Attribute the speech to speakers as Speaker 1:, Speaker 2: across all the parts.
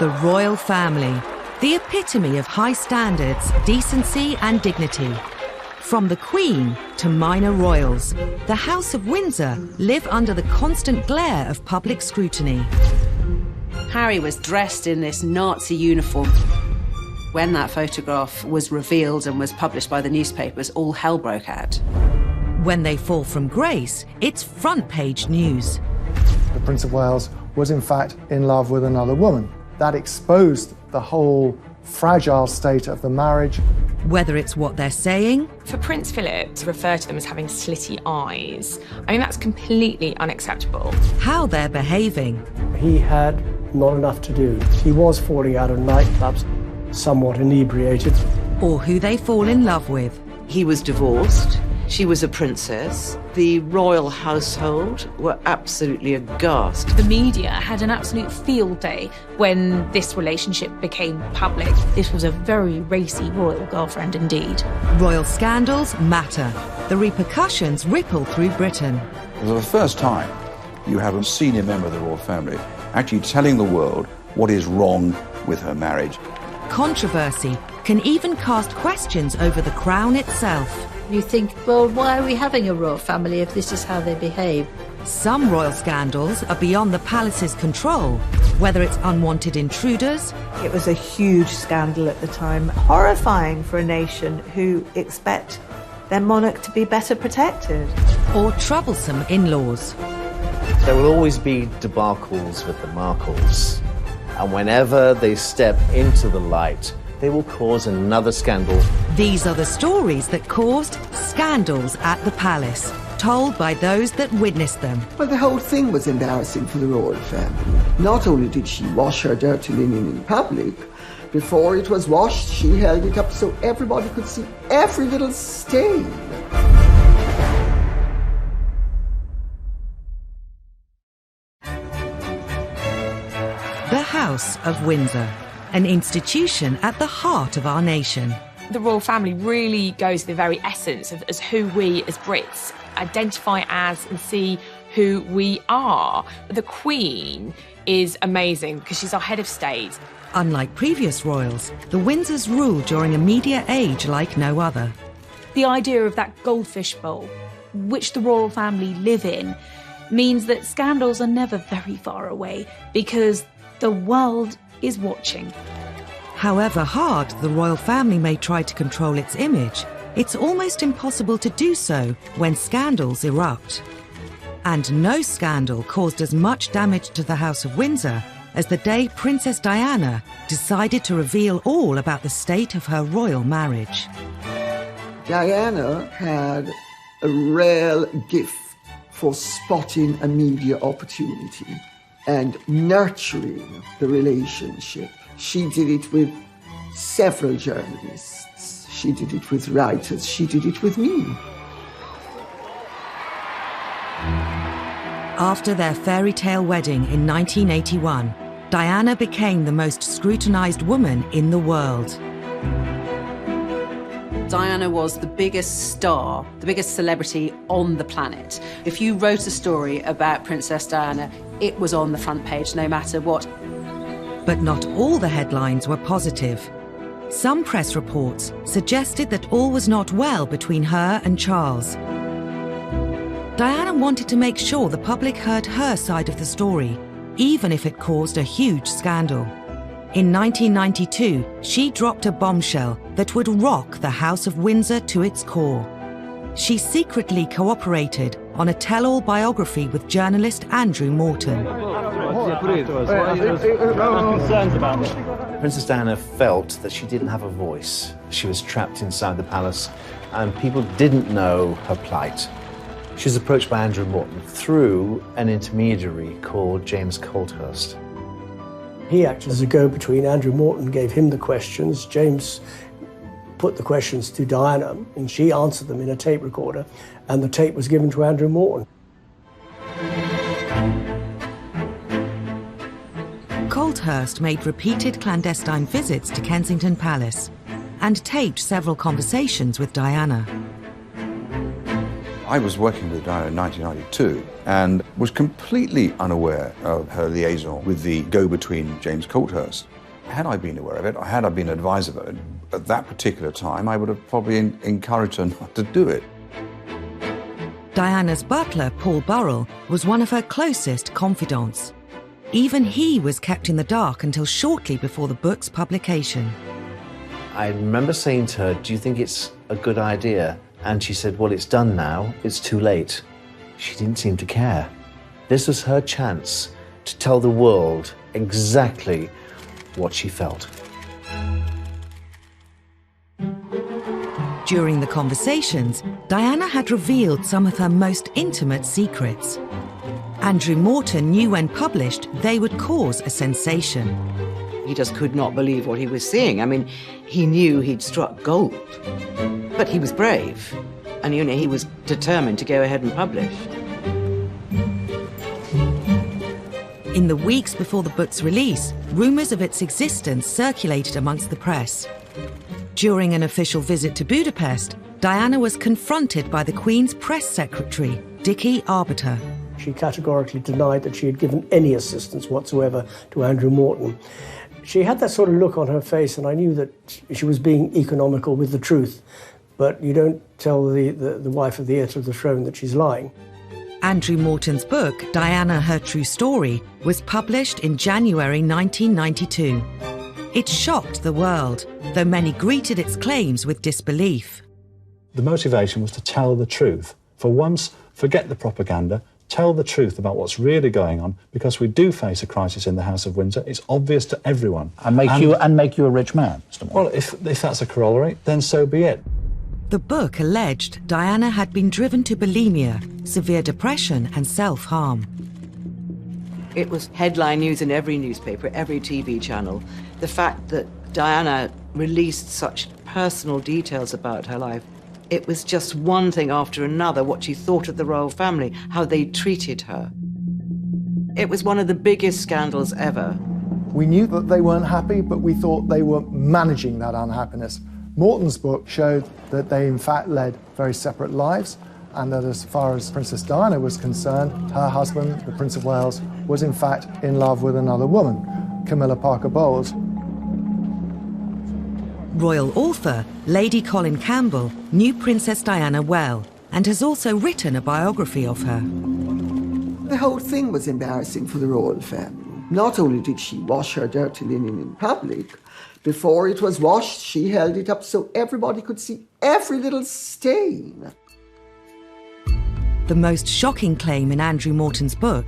Speaker 1: The royal family, the epitome of high standards, decency and dignity. From the Queen to minor royals, the House of Windsor live under the constant glare of public scrutiny.
Speaker 2: Harry was dressed in this Nazi uniform. When that photograph was revealed and was published by the newspapers, all hell broke out.
Speaker 1: When they fall from grace, it's front-page news.
Speaker 3: The Prince of Wales was in fact in love with another woman. That exposed the whole fragile state of the marriage.
Speaker 1: Whether it's what they're saying...
Speaker 4: For Prince Philip to refer to them as having slitty eyes, I mean, that's completely unacceptable.
Speaker 1: How they're behaving.
Speaker 5: He had not enough to do. He was falling out of nightclubs, somewhat inebriated.
Speaker 1: Or who they fall in love with.
Speaker 6: He was divorced. She was a princess. The royal household were absolutely aghast.
Speaker 7: The media had an absolute field day when this relationship became public. This was a very racy royal girlfriend indeed.
Speaker 1: Royal scandals matter. The repercussions ripple through Britain.
Speaker 8: For the first time, you have a senior member of the royal family actually telling the world what is wrong with her marriage.
Speaker 1: Controversy can even cast questions over the crown itself.
Speaker 9: You think, well, why are we having a royal family if this is how they behave?
Speaker 1: Some royal scandals are beyond the palace's control, whether it's unwanted intruders.
Speaker 10: It was a huge scandal at the time, horrifying for a nation who expect their monarch to be better protected.
Speaker 1: Or troublesome in-laws.
Speaker 11: There will always be debacles with the Markles, and whenever they step into the light, they will cause another scandal.
Speaker 1: These are the stories that caused scandals at the palace, told by those that witnessed them.
Speaker 12: Well, the whole thing was embarrassing for the royal family. Not only did she wash her dirty linen in public, before it was washed, she held it up so everybody could see every little stain.
Speaker 1: The House of Windsor, an institution at the heart of our nation.
Speaker 4: The royal family really goes to the very essence of as who we as Brits identify as and see who we are. The Queen is amazing because she's our head of state.
Speaker 1: Unlike previous royals, the Windsors rule during a media age like no other.
Speaker 7: The idea of that goldfish bowl, which the royal family live in, means that scandals are never very far away because the world is watching.
Speaker 1: However hard the royal family may try to control its image, it's almost impossible to do so when scandals erupt. And no scandal caused as much damage to the House of Windsor as the day Princess Diana decided to reveal all about the state of her royal marriage.
Speaker 12: Diana had a rare gift for spotting a media opportunity and nurturing the relationship. She did it with several journalists. She did it with writers. She did it with me.
Speaker 1: After their fairy tale wedding in 1981, Diana became the most scrutinized woman in the world.
Speaker 2: Diana was the biggest star, the biggest celebrity on the planet. If you wrote a story about Princess Diana, it was on the front page no matter what.
Speaker 1: But not all the headlines were positive. Some press reports suggested that all was not well between her and Charles. Diana wanted to make sure the public heard her side of the story, even if it caused a huge scandal. In 1992, she dropped a bombshell that would rock the House of Windsor to its core. She secretly cooperated on a tell-all biography with journalist Andrew Morton.
Speaker 11: Princess Diana felt that she didn't have a voice. She was trapped inside the palace, and people didn't know her plight. She was approached by Andrew Morton through an intermediary called James Colthurst.
Speaker 5: He acted as a go-between. Andrew Morton gave him the questions. James put the questions to Diana, and she answered them in a tape recorder, and the tape was given to Andrew Morton.
Speaker 1: Colthurst made repeated clandestine visits to Kensington Palace and taped several conversations with Diana.
Speaker 8: I was working with Diana in 1992 and was completely unaware of her liaison with the go-between James Colthurst. Had I been aware of it, or had I been advised of it at that particular time, I would have probably encouraged her not to do it.
Speaker 1: Diana's butler, Paul Burrell, was one of her closest confidants. Even he was kept in the dark until shortly before the book's publication.
Speaker 11: I remember saying to her, "Do you think it's a good idea?" And she said, "Well, it's done now. It's too late." She didn't seem to care. This was her chance to tell the world exactly what she felt.
Speaker 1: During the conversations, Diana had revealed some of her most intimate secrets. Andrew Morton knew when published they would cause a sensation.
Speaker 6: He just could not believe what he was seeing. I mean, he knew he'd struck gold. But he was brave. And, you know, he was determined to go ahead and publish.
Speaker 1: In the weeks before the book's release, rumours of its existence circulated amongst the press. During an official visit to Budapest, Diana was confronted by the Queen's press secretary, Dickie Arbiter.
Speaker 5: She categorically denied that she had given any assistance whatsoever to Andrew Morton. She had that sort of look on her face, and I knew that she was being economical with the truth. But you don't tell the wife of the heir to the throne that she's lying.
Speaker 1: Andrew Morton's book, Diana, Her True Story, was published in January 1992. It shocked the world, though many greeted its claims with disbelief.
Speaker 13: The motivation was to tell the truth. For once, forget the propaganda, tell the truth about what's really going on, because we do face a crisis in the House of Windsor. It's obvious to everyone.
Speaker 14: And make you a rich man, Mr. Morton.
Speaker 13: Well, if that's a corollary, then so be it.
Speaker 1: The book alleged Diana had been driven to bulimia, severe depression and self-harm.
Speaker 6: It was headline news in every newspaper, every TV channel. The fact that Diana released such personal details about her life, it was just one thing after another, what she thought of the royal family, how they treated her. It was one of the biggest scandals ever.
Speaker 3: We knew that they weren't happy, but we thought they were managing that unhappiness. Morton's book showed that they in fact led very separate lives, and that as far as Princess Diana was concerned, her husband, the Prince of Wales, was in fact in love with another woman, Camilla Parker Bowles.
Speaker 1: Royal author Lady Colin Campbell knew Princess Diana well and has also written a biography of her.
Speaker 12: The whole thing was embarrassing for the royal family. Not only did she wash her dirty linen in public, before it was washed, she held it up so everybody could see every little stain.
Speaker 1: The most shocking claim in Andrew Morton's book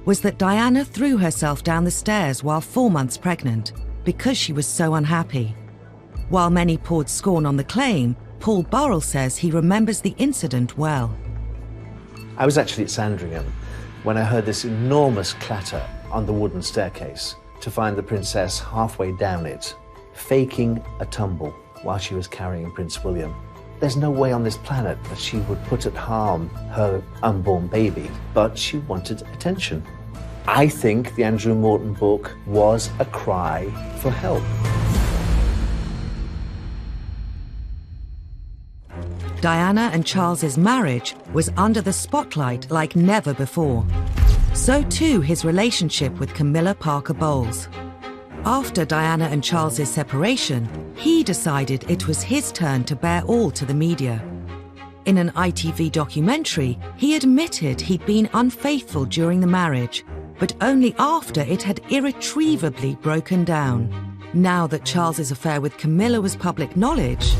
Speaker 1: was that Diana threw herself down the stairs while 4 months pregnant because she was so unhappy. While many poured scorn on the claim, Paul Burrell says he remembers the incident well.
Speaker 11: I was actually at Sandringham when I heard this enormous clatter on the wooden staircase to find the princess halfway down it, faking a tumble while she was carrying Prince William. There's no way on this planet that she would put at harm her unborn baby, but she wanted attention. I think the Andrew Morton book was a cry for help.
Speaker 1: Diana and Charles's marriage was under the spotlight like never before. So too his relationship with Camilla Parker Bowles. After Diana and Charles's separation, he decided it was his turn to bear all to the media. In an ITV documentary, he admitted he'd been unfaithful during the marriage, but only after it had irretrievably broken down. Now that Charles's affair with Camilla was public knowledge,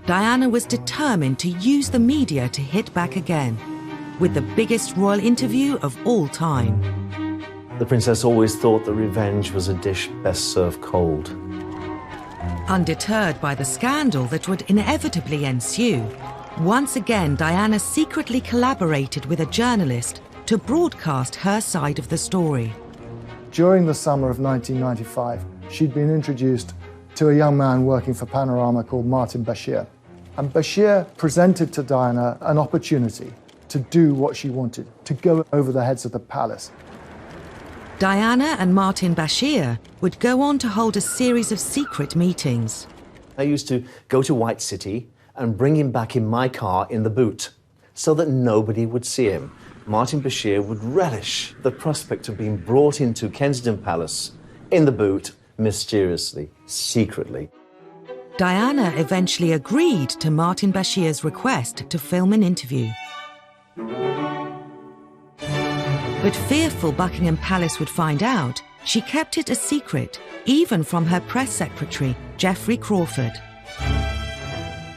Speaker 1: Diana was determined to use the media to hit back again, with the biggest royal interview of all time.
Speaker 11: The princess always thought that revenge was a dish best served cold.
Speaker 1: Undeterred by the scandal that would inevitably ensue, once again Diana secretly collaborated with a journalist to broadcast her side of the story.
Speaker 3: During the summer of 1995, she'd been introduced to a young man working for Panorama called Martin Bashir. And Bashir presented to Diana an opportunity to do what she wanted, to go over the heads of the palace.
Speaker 1: Diana and Martin Bashir would go on to hold a series of secret meetings.
Speaker 11: I used to go to White City and bring him back in my car in the boot so that nobody would see him. Martin Bashir would relish the prospect of being brought into Kensington Palace in the boot, mysteriously, secretly.
Speaker 1: Diana eventually agreed to Martin Bashir's request to film an interview. But fearful Buckingham Palace would find out, she kept it a secret, even from her press secretary, Geoffrey Crawford.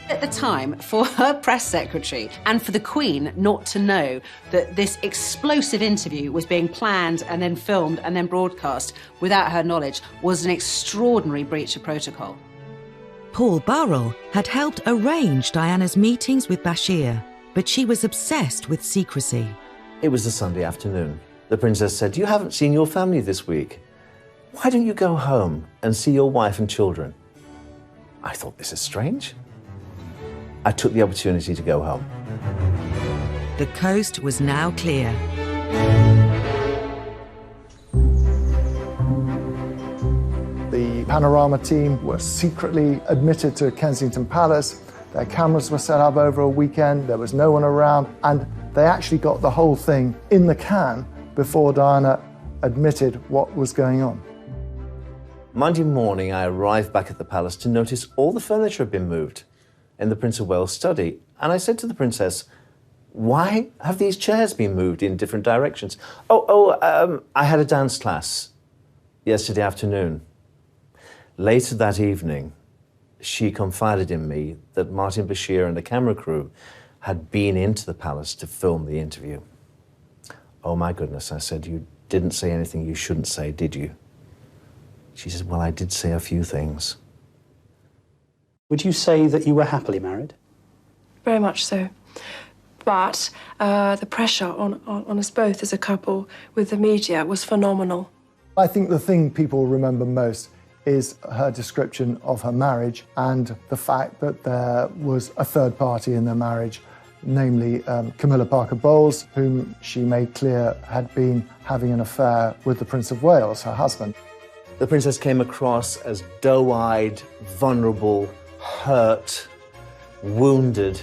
Speaker 2: At the time, for her press secretary and for the Queen not to know that this explosive interview was being planned and then filmed and then broadcast without her knowledge was an extraordinary breach of protocol.
Speaker 1: Paul Burrell had helped arrange Diana's meetings with Bashir, but she was obsessed with secrecy.
Speaker 11: It was a Sunday afternoon. The princess said, "You haven't seen your family this week. Why don't you go home and see your wife and children?" I thought, this is strange. I took the opportunity to go home.
Speaker 1: The coast was now clear.
Speaker 3: The Panorama team were secretly admitted to Kensington Palace. Their cameras were set up over a weekend. There was no one around, and they actually got the whole thing in the can before Diana admitted what was going on.
Speaker 11: Monday morning, I arrived back at the palace to notice all the furniture had been moved in the Prince of Wales' study. And I said to the princess, "Why have these chairs been moved in different directions?" I had a dance class yesterday afternoon. Later that evening, she confided in me that Martin Bashir and the camera crew had been into the palace to film the interview. "Oh my goodness," I said, "you didn't say anything you shouldn't say, did you?" She said, "Well, I did say a few things."
Speaker 14: Would you say that you were happily married?
Speaker 15: Very much so. But the pressure on us both as a couple with the media was phenomenal.
Speaker 3: I think the thing people remember most is her description of her marriage and the fact that there was a third party in their marriage, namely Camilla Parker Bowles, whom she made clear had been having an affair with the Prince of Wales, her husband.
Speaker 11: The princess came across as doe-eyed, vulnerable, hurt, wounded.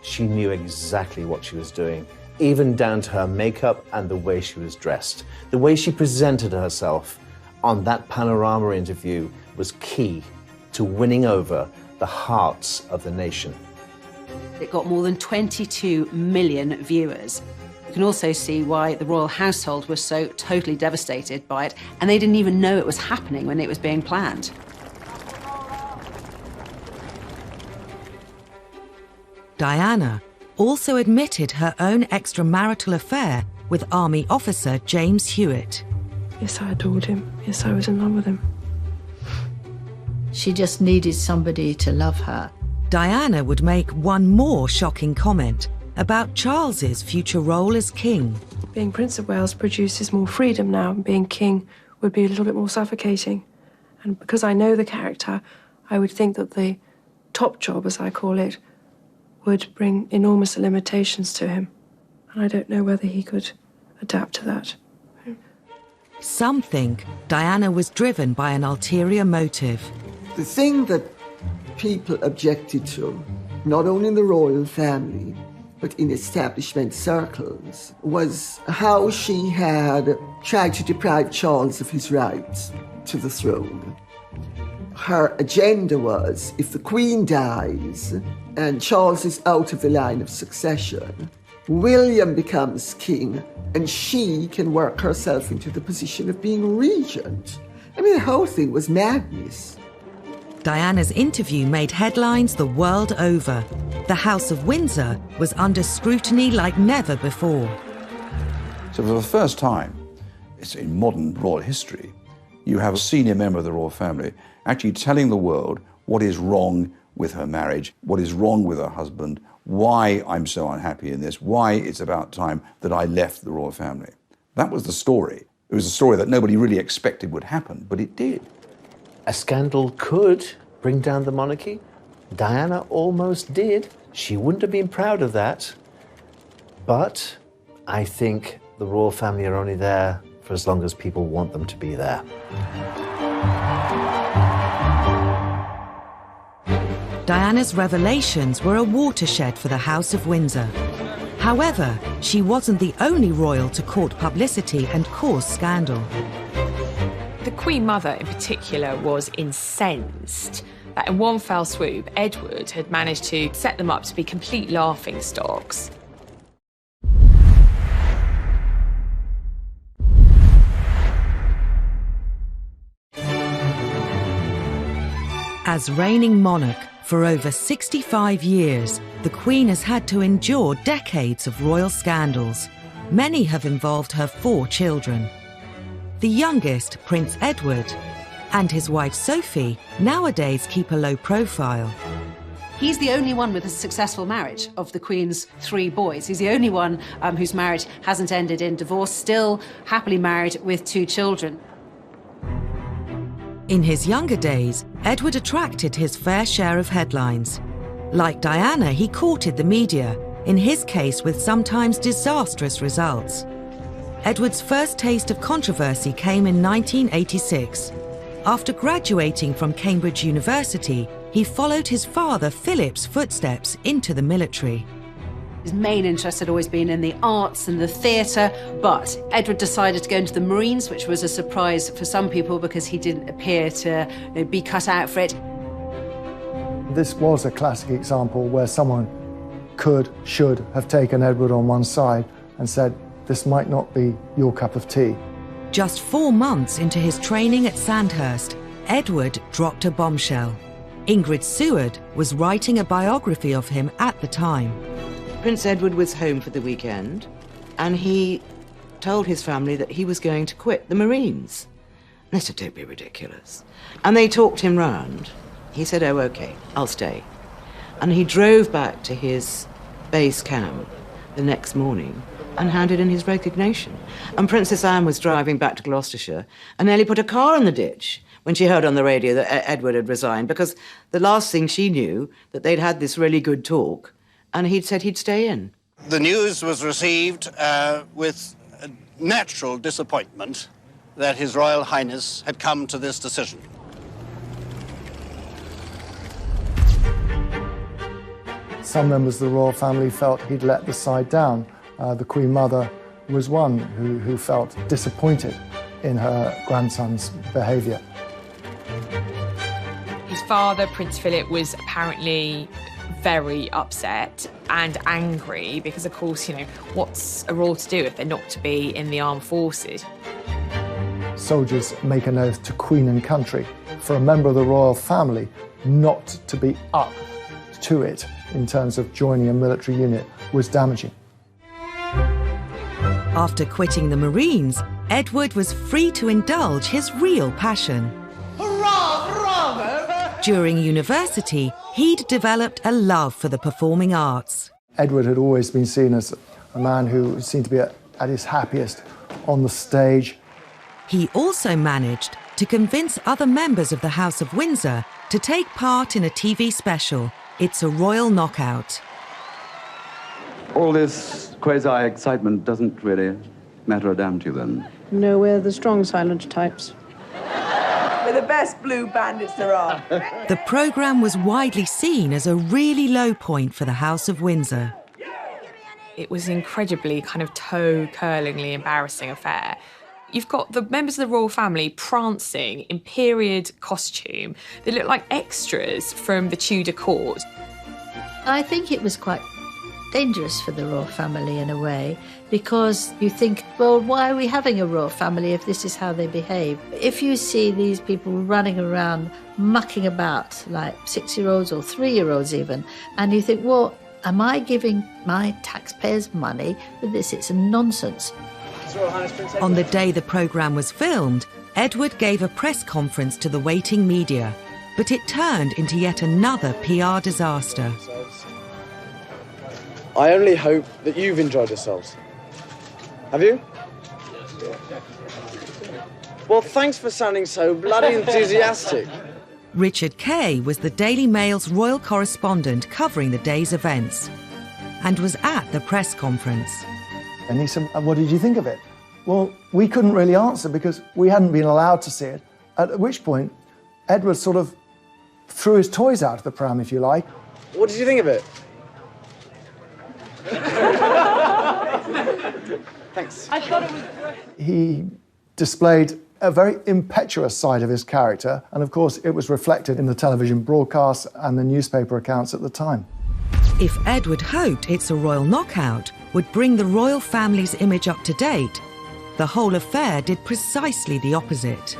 Speaker 11: She knew exactly what she was doing, even down to her makeup and the way she was dressed. The way she presented herself on that Panorama interview was key to winning over the hearts of the nation.
Speaker 2: It got more than 22 million viewers. You can also see why the royal household was so totally devastated by it, and they didn't even know it was happening when it was being planned.
Speaker 1: Diana also admitted her own extramarital affair with Army officer James Hewitt.
Speaker 15: Yes, I adored him. Yes, I was in love with him.
Speaker 9: She just needed somebody to love her.
Speaker 1: Diana would make one more shocking comment about Charles's future role as king.
Speaker 15: Being Prince of Wales produces more freedom now, and being king would be a little bit more suffocating. And because I know the character, I would think that the top job, as I call it, would bring enormous limitations to him. And I don't know whether he could adapt to that.
Speaker 1: Some think Diana was driven by an ulterior motive.
Speaker 12: The thing that people objected to, not only in the royal family, but in establishment circles, was how she had tried to deprive Charles of his rights to the throne. Her agenda was, if the Queen dies and Charles is out of the line of succession, William becomes king and she can work herself into the position of being regent. I mean, the whole thing was madness.
Speaker 1: Diana's interview made headlines the world over. The House of Windsor was under scrutiny like never before.
Speaker 8: So for the first time, it's in modern royal history, you have a senior member of the royal family actually telling the world what is wrong with her marriage, what is wrong with her husband, why I'm so unhappy in this, why it's about time that I left the royal family. That was the story. It was a story that nobody really expected would happen, but it did.
Speaker 11: A scandal could bring down the monarchy. Diana almost did. She wouldn't have been proud of that. But I think the royal family are only there for as long as people want them to be there.
Speaker 1: Diana's revelations were a watershed for the House of Windsor. However, she wasn't the only royal to court publicity and cause scandal.
Speaker 4: The Queen Mother in particular was incensed that in one fell swoop, Edward had managed to set them up to be complete laughingstocks.
Speaker 1: As reigning monarch for over 65 years, the Queen has had to endure decades of royal scandals. Many have involved her 4 children. The youngest, Prince Edward, and his wife Sophie nowadays keep a low profile.
Speaker 2: He's the only one with a successful marriage of the Queen's 3 boys. He's the only one whose marriage hasn't ended in divorce, still happily married with 2 children.
Speaker 1: In his younger days, Edward attracted his fair share of headlines. Like Diana, he courted the media, in his case with sometimes disastrous results. Edward's first taste of controversy came in 1986. After graduating from Cambridge University, he followed his father Philip's footsteps into the military.
Speaker 2: His main interest had always been in the arts and the theatre, but Edward decided to go into the Marines, which was a surprise for some people because he didn't appear to be cut out for it.
Speaker 3: This was a classic example where someone should have taken Edward on one side and said, this might not be your cup of tea.
Speaker 1: Just 4 months into his training at Sandhurst, Edward dropped a bombshell. Ingrid Seward was writing a biography of him at the time.
Speaker 6: Prince Edward was home for the weekend, and he told his family that he was going to quit the Marines. They said, don't be ridiculous. And they talked him round. He said, oh, OK, I'll stay. And he drove back to his base camp the next morning and handed in his resignation. And Princess Anne was driving back to Gloucestershire and nearly put a car in the ditch when she heard on the radio that Edward had resigned, because the last thing she knew, that they'd had this really good talk, and he'd said he'd stay in.
Speaker 16: The news was received with natural disappointment that His Royal Highness had come to this decision.
Speaker 3: Some members of the royal family felt he'd let the side down. The Queen Mother was one who felt disappointed in her grandson's behaviour.
Speaker 4: His father, Prince Philip, was apparently very upset and angry because, of course, what's a royal to do if they're not to be in the armed forces?
Speaker 3: Soldiers make an oath to Queen and country. For a member of the royal family not to be up to it in terms of joining a military unit was damaging.
Speaker 1: After quitting the Marines, Edward was free to indulge his real passion.
Speaker 12: Hurrah, bravo!
Speaker 1: During university, he'd developed a love for the performing arts.
Speaker 3: Edward had always been seen as a man who seemed to be at his happiest on the stage.
Speaker 1: He also managed to convince other members of the House of Windsor to take part in a TV special, It's a Royal Knockout.
Speaker 17: All this quasi-excitement doesn't really matter a damn to you, then?
Speaker 15: No, we're the strong, silent types.
Speaker 18: We're the best blue bandits there are.
Speaker 1: The programme was widely seen as a really low point for the House of Windsor.
Speaker 4: It was an incredibly kind of toe-curlingly embarrassing affair. You've got the members of the royal family prancing in period costume. They look like extras from the Tudor court.
Speaker 9: I think it was quite dangerous for the royal family in a way, because you think, well, why are we having a royal family if this is how they behave? If you see these people running around, mucking about like 6-year-olds or 3-year-olds even, and you think, well, am I giving my taxpayers money for this? It's nonsense.
Speaker 1: On the day the programme was filmed, Edward gave a press conference to the waiting media, but it turned into yet another PR disaster.
Speaker 19: I only hope that you've enjoyed yourselves. Have you? Well, thanks for sounding so bloody enthusiastic.
Speaker 1: Richard Kay was the Daily Mail's royal correspondent covering the day's events and was at the press conference.
Speaker 3: And he said, what did you think of it? Well, we couldn't really answer because we hadn't been allowed to see it, at which point Edward sort of threw his toys out of the pram, if you like.
Speaker 19: What did you think of it? Thanks.
Speaker 15: I thought it was great.
Speaker 3: He displayed a very impetuous side of his character, and of course it was reflected in the television broadcasts and the newspaper accounts at the time.
Speaker 1: If Edward hoped It's a Royal Knockout would bring the royal family's image up to date, the whole affair did precisely the opposite.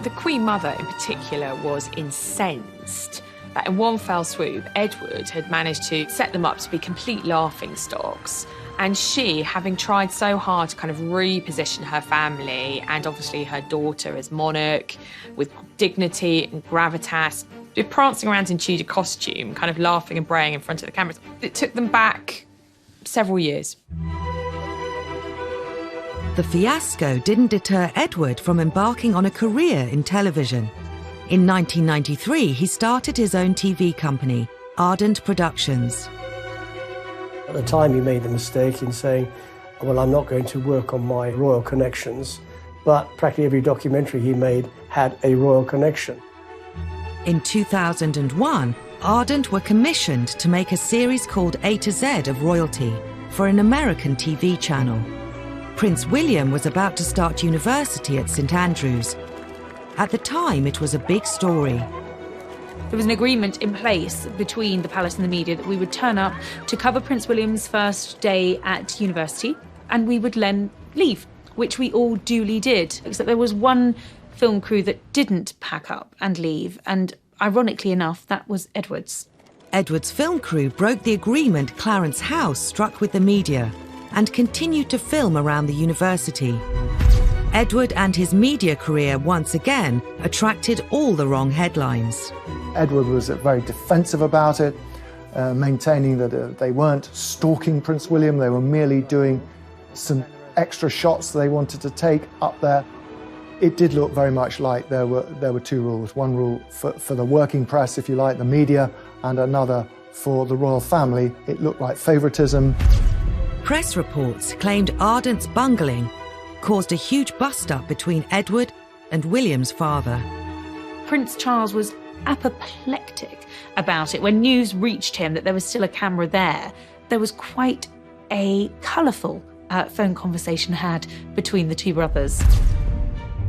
Speaker 4: The Queen Mother in particular was incensed that in one fell swoop, Edward had managed to set them up to be complete laughingstocks. And she, having tried so hard to kind of reposition her family and obviously her daughter as monarch with dignity and gravitas, prancing around in Tudor costume, kind of laughing and braying in front of the cameras, it took them back several years.
Speaker 1: The fiasco didn't deter Edward from embarking on a career in television. In 1993, he started his own TV company, Ardent Productions.
Speaker 5: At the time, he made the mistake in saying, well, I'm not going to work on my royal connections, but practically every documentary he made had a royal connection.
Speaker 1: In 2001, Ardent were commissioned to make a series called A to Z of Royalty for an American TV channel. Prince William was about to start university at St Andrews. At the time, it was a big story.
Speaker 7: There was an agreement in place between the palace and the media that we would turn up to cover Prince William's first day at university, and we would then leave, which we all duly did, except there was one film crew that didn't pack up and leave, and ironically enough, that was Edward's.
Speaker 1: Edward's film crew broke the agreement Clarence House struck with the media and continued to film around the university. Edward and his media career once again attracted all the wrong headlines.
Speaker 3: Edward was very defensive about it, maintaining that they weren't stalking Prince William, they were merely doing some extra shots they wanted to take up there. It did look very much like there were two rules. One rule for the working press, if you like, the media, and another for the royal family. It looked like favouritism.
Speaker 1: Press reports claimed Ardent's bungling caused a huge bust-up between Edward and William's father.
Speaker 7: Prince Charles was apoplectic about it. When news reached him that there was still a camera there, there was quite a colourful phone conversation had between the two brothers.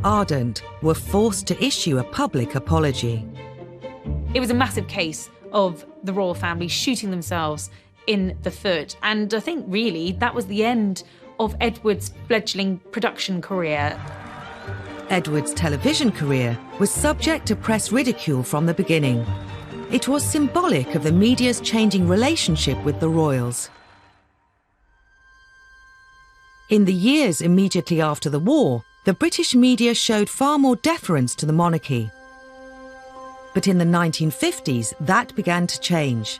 Speaker 1: Ardent were forced to issue a public apology.
Speaker 7: It was a massive case of the royal family shooting themselves in the foot, and I think really that was the end of Edward's fledgling production career.
Speaker 1: Edward's television career was subject to press ridicule from the beginning. It was symbolic of the media's changing relationship with the royals. In the years immediately after the war, the British media showed far more deference to the monarchy. But in the 1950s, that began to change.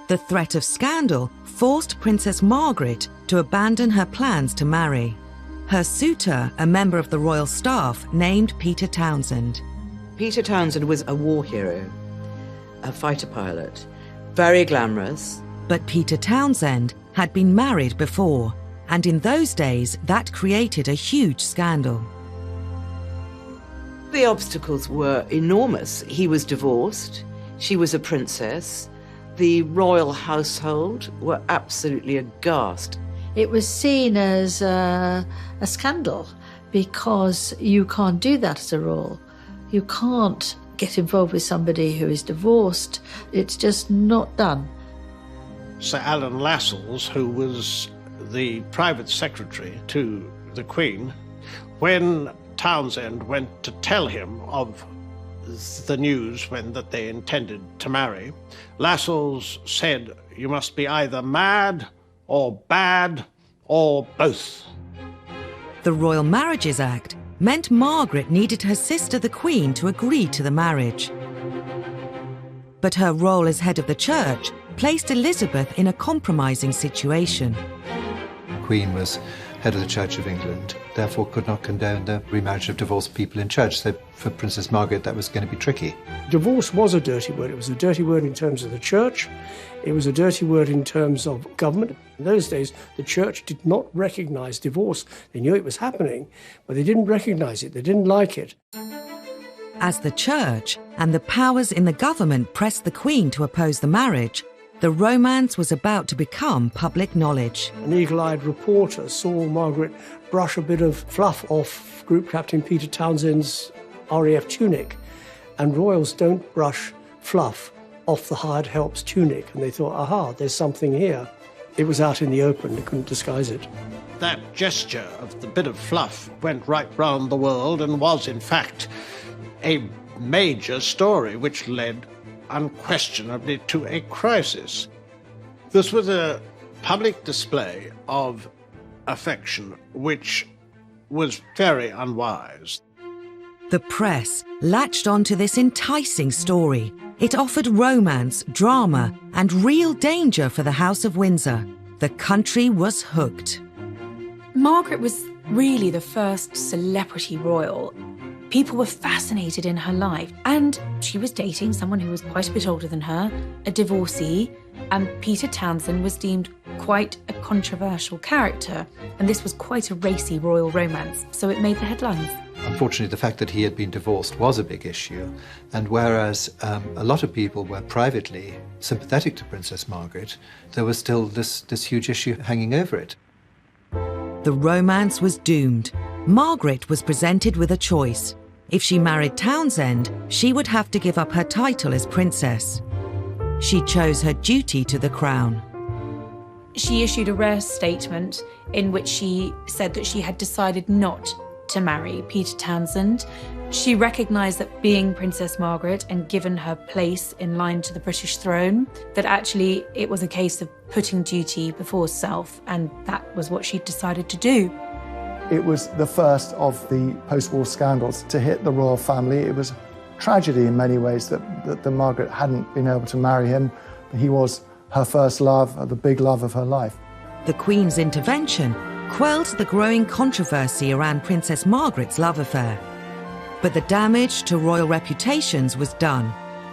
Speaker 1: The threat of scandal forced Princess Margaret to abandon her plans to marry. Her suitor, a member of the royal staff, named Peter Townsend.
Speaker 6: Peter Townsend was a war hero, a fighter pilot, very glamorous.
Speaker 1: But Peter Townsend had been married before, and in those days that created a huge scandal.
Speaker 6: The obstacles were enormous. He was divorced, she was a princess. The royal household were absolutely aghast.
Speaker 9: It was seen as a scandal because you can't do that as a royal. You can't get involved with somebody who is divorced. It's just not done.
Speaker 16: Sir Alan Lascelles, who was the private secretary to the Queen, when Townsend went to tell him of the news that they intended to marry, Lascelles said, "You must be either mad or bad or both."
Speaker 1: The Royal Marriages Act meant Margaret needed her sister the Queen to agree to the marriage. But her role as head of the church placed Elizabeth in a compromising situation.
Speaker 20: The Queen was head of the Church of England, therefore could not condone the remarriage of divorced people in church. So for Princess Margaret, that was going to be tricky.
Speaker 5: Divorce was a dirty word. It was a dirty word in terms of the church. It was a dirty word in terms of government. In those days, the church did not recognise divorce. They knew it was happening, but they didn't recognise it. They didn't like it.
Speaker 1: As the church and the powers in the government pressed the Queen to oppose the marriage, the romance was about to become public knowledge.
Speaker 5: An eagle-eyed reporter saw Margaret brush a bit of fluff off Group Captain Peter Townsend's RAF tunic, and royals don't brush fluff off the hired help's tunic, and they thought, aha, there's something here. It was out in the open, they couldn't disguise it.
Speaker 16: That gesture of the bit of fluff went right round the world and was, in fact, a major story which led unquestionably to a crisis. This was a public display of affection which was very unwise.
Speaker 1: The press latched onto this enticing story. It offered romance, drama, and real danger for the House of Windsor. The country was hooked.
Speaker 7: Margaret was really the first celebrity royal. People were fascinated in her life, and she was dating someone who was quite a bit older than her, a divorcee, and Peter Townsend was deemed quite a controversial character, and this was quite a racy royal romance, so it made the headlines.
Speaker 20: Unfortunately, the fact that he had been divorced was a big issue, and whereas a lot of people were privately sympathetic to Princess Margaret, there was still this huge issue hanging over it.
Speaker 1: The romance was doomed. Margaret was presented with a choice. If she married Townsend, she would have to give up her title as princess. She chose her duty to the crown.
Speaker 7: She issued a rare statement in which she said that she had decided not to marry Peter Townsend. She recognised that being Princess Margaret and given her place in line to the British throne, that actually it was a case of putting duty before self, and that was what she'd decided to do.
Speaker 3: It was the first of the post-war scandals to hit the royal family. It was a tragedy in many ways that Margaret hadn't been able to marry him. He was her first love, the big love of her life.
Speaker 1: The Queen's intervention quelled the growing controversy around Princess Margaret's love affair. But the damage to royal reputations was done,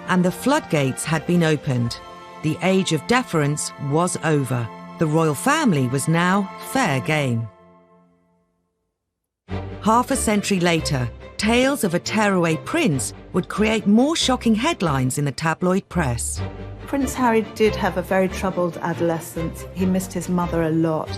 Speaker 1: and the floodgates had been opened. The age of deference was over. The royal family was now fair game. Half a century later, tales of a tearaway prince would create more shocking headlines in the tabloid press.
Speaker 10: Prince Harry did have a very troubled adolescence. He missed his mother a lot.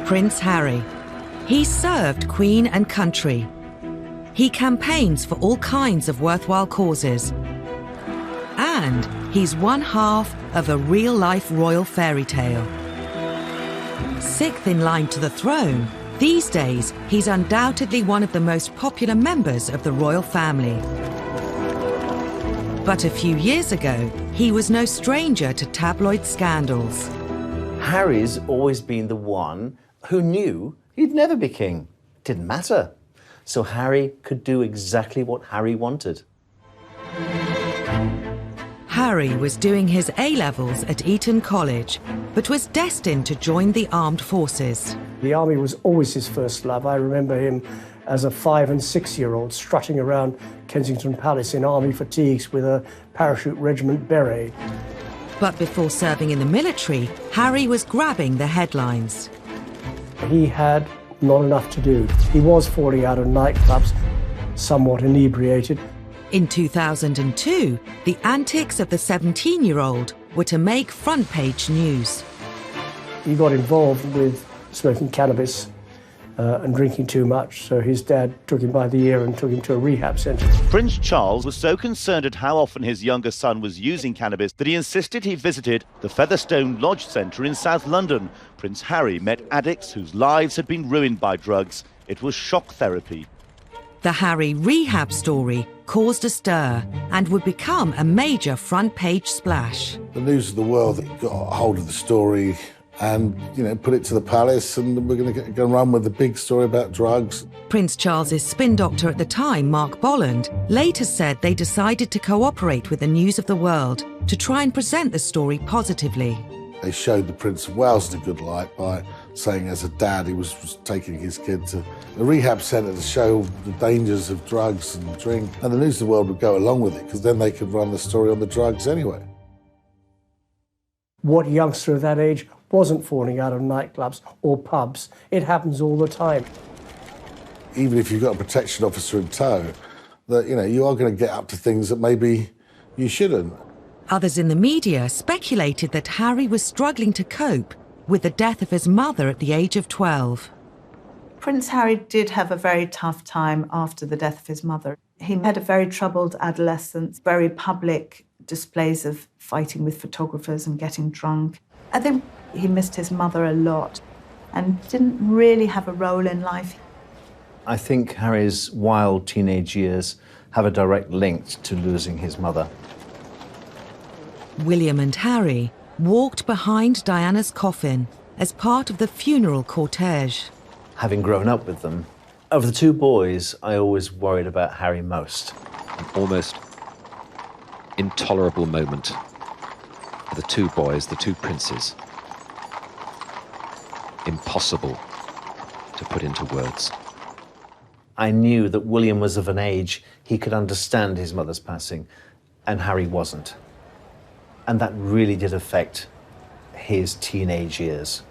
Speaker 1: Prince Harry. He served Queen and country. He campaigns for all kinds of worthwhile causes. And he's one half of a real-life royal fairy tale. Sixth in line to the throne, these days he's undoubtedly one of the most popular members of the royal family. But a few years ago, he was no stranger to tabloid scandals.
Speaker 11: Harry's always been the one who knew he'd never be king. It didn't matter. So Harry could do exactly what Harry wanted.
Speaker 1: Harry was doing his A-levels at Eton College, but was destined to join the armed forces.
Speaker 5: The army was always his first love. I remember him as a 5- and 6-year-old strutting around Kensington Palace in army fatigues with a parachute regiment beret.
Speaker 1: But before serving in the military, Harry was grabbing the headlines.
Speaker 5: He had not enough to do. He was falling out of nightclubs, somewhat inebriated.
Speaker 1: In 2002, the antics of the 17-year-old were to make front-page news.
Speaker 5: He got involved with smoking cannabis and drinking too much, so his dad took him by the ear and took him to a rehab centre.
Speaker 21: Prince Charles was so concerned at how often his younger son was using cannabis that he insisted he visited the Featherstone Lodge Centre in South London. Prince Harry met addicts whose lives had been ruined by drugs. It was shock therapy.
Speaker 1: The Harry rehab story caused a stir and would become a major front-page splash.
Speaker 22: The News of the World got a hold of the story and, put it to the palace, and we're going to go and run with the big story about drugs.
Speaker 1: Prince Charles's spin doctor at the time, Mark Bolland, later said they decided to cooperate with the News of the World to try and present the story positively.
Speaker 22: They showed the Prince of Wales in a good light by saying as a dad he was taking his kid to a rehab centre to show the dangers of drugs and drink. And the News of the World would go along with it because then they could run the story on the drugs anyway.
Speaker 5: What youngster of that age wasn't falling out of nightclubs or pubs? It happens all the time.
Speaker 22: Even if you've got a protection officer in tow, that you are going to get up to things that maybe you shouldn't.
Speaker 1: Others in the media speculated that Harry was struggling to cope with the death of his mother at the age of 12.
Speaker 10: Prince Harry did have a very tough time after the death of his mother. He had a very troubled adolescence, very public displays of fighting with photographers and getting drunk. I think he missed his mother a lot and didn't really have a role in life.
Speaker 11: I think Harry's wild teenage years have a direct link to losing his mother.
Speaker 1: William and Harry walked behind Diana's coffin as part of the funeral cortege.
Speaker 11: Having grown up with them, of the two boys, I always worried about Harry most.
Speaker 13: An almost intolerable moment for the two boys, the two princes. Impossible to put into words.
Speaker 11: I knew that William was of an age he could understand his mother's passing, and Harry wasn't. And that really did affect his teenage years.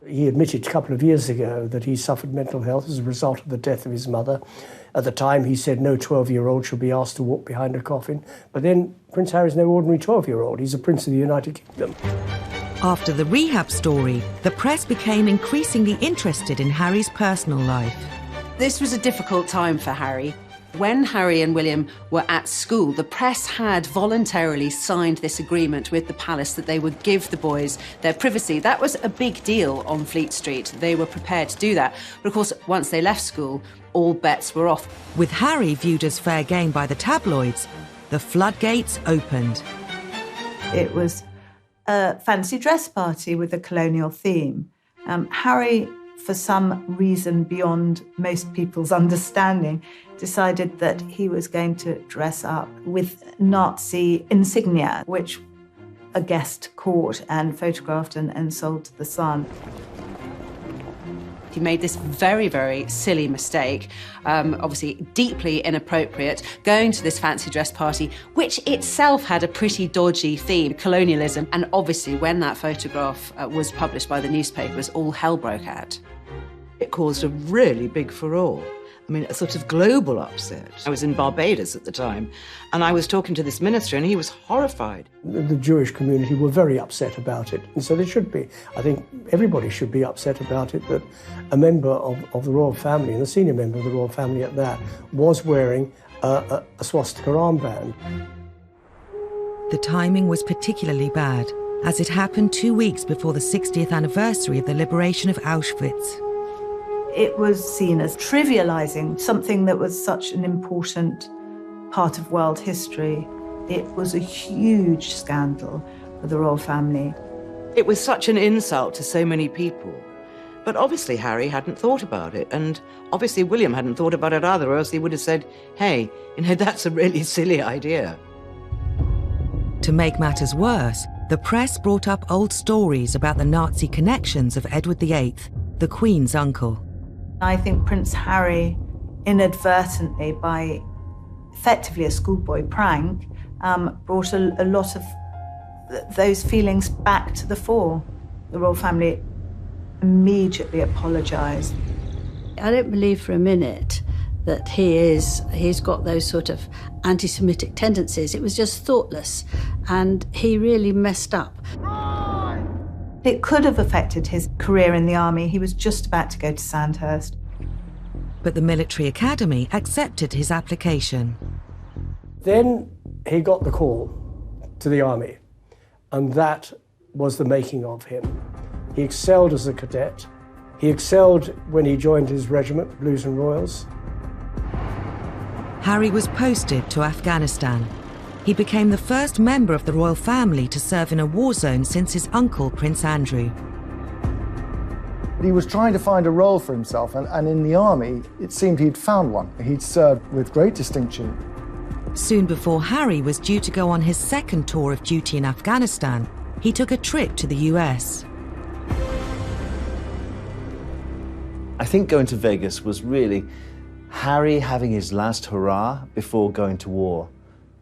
Speaker 5: He admitted a couple of years ago that he suffered mental health as a result of the death of his mother. At the time, he said no 12-year-old should be asked to walk behind a coffin. But then Prince Harry's no ordinary 12-year-old. He's a prince of the United Kingdom.
Speaker 1: After the rehab story, the press became increasingly interested in Harry's personal life.
Speaker 2: This was a difficult time for Harry. When Harry and William were at school, the press had voluntarily signed this agreement with the palace that they would give the boys their privacy. That was a big deal on Fleet Street. They were prepared to do that. But of course, once they left school, all bets were off.
Speaker 1: With Harry viewed as fair game by the tabloids, the floodgates opened.
Speaker 10: It was a fancy dress party with a colonial theme. Harry, for some reason beyond most people's understanding, decided that he was going to dress up with Nazi insignia, which a guest caught and photographed and sold to the Sun.
Speaker 2: He made this very, very silly mistake, obviously deeply inappropriate, going to this fancy dress party, which itself had a pretty dodgy theme, colonialism. And obviously when that photograph was published by the newspapers, all hell broke out.
Speaker 6: It caused a really big furore. I mean, a sort of global upset. I was in Barbados at the time, and I was talking to this minister, and he was horrified.
Speaker 5: The Jewish community were very upset about it, and so they should be. I think everybody should be upset about it, that a member of the royal family, and a senior member of the royal family at that, was wearing a swastika armband.
Speaker 1: The timing was particularly bad, as it happened 2 weeks before the 60th anniversary of the liberation of Auschwitz.
Speaker 10: It was seen as trivializing something that was such an important part of world history. It was a huge scandal for the royal family.
Speaker 6: It was such an insult to so many people. But obviously Harry hadn't thought about it, and obviously William hadn't thought about it either, or else he would have said, hey, that's a really silly idea.
Speaker 1: To make matters worse, the press brought up old stories about the Nazi connections of Edward VIII, the Queen's uncle.
Speaker 10: I think Prince Harry, inadvertently, by effectively a schoolboy prank, brought a lot of those feelings back to the fore. The royal family immediately apologised.
Speaker 9: I don't believe for a minute that he's got those sort of anti-Semitic tendencies. It was just thoughtless, and he really messed up.
Speaker 10: It could have affected his career in the army. He was just about to go to Sandhurst.
Speaker 1: But the military academy accepted his application.
Speaker 5: Then he got the call to the army, and that was the making of him. He excelled as a cadet. He excelled when he joined his regiment, Blues and Royals.
Speaker 1: Harry was posted to Afghanistan. He became the first member of the royal family to serve in a war zone since his uncle, Prince Andrew.
Speaker 3: He was trying to find a role for himself, and in the army, it seemed he'd found one. He'd served with great distinction.
Speaker 1: Soon before Harry was due to go on his second tour of duty in Afghanistan, he took a trip to the US.
Speaker 11: I think going to Vegas was really Harry having his last hurrah before going to war.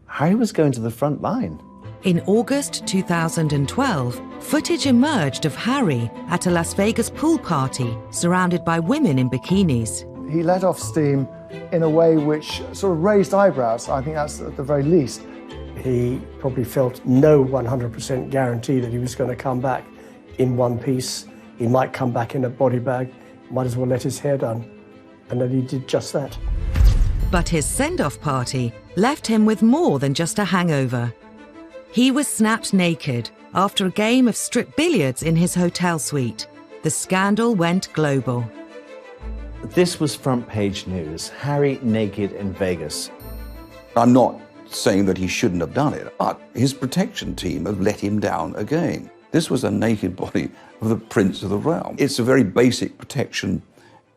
Speaker 11: Harry was going to the front line.
Speaker 1: In August 2012, footage emerged of Harry at a Las Vegas pool party surrounded by women in bikinis.
Speaker 3: He let off steam in a way which sort of raised eyebrows. I think that's at the very least.
Speaker 5: He probably felt no 100% guarantee that he was going to come back in one piece. He might come back in a body bag, might as well let his hair done. And then he did just that.
Speaker 1: But his send-off party left him with more than just a hangover. He was snapped naked after a game of strip billiards in his hotel suite. The scandal went global.
Speaker 11: This was front page news. Harry naked in Vegas.
Speaker 8: I'm not saying that he shouldn't have done it, but his protection team have let him down again. This was a naked body of the Prince of the Realm. It's a very basic protection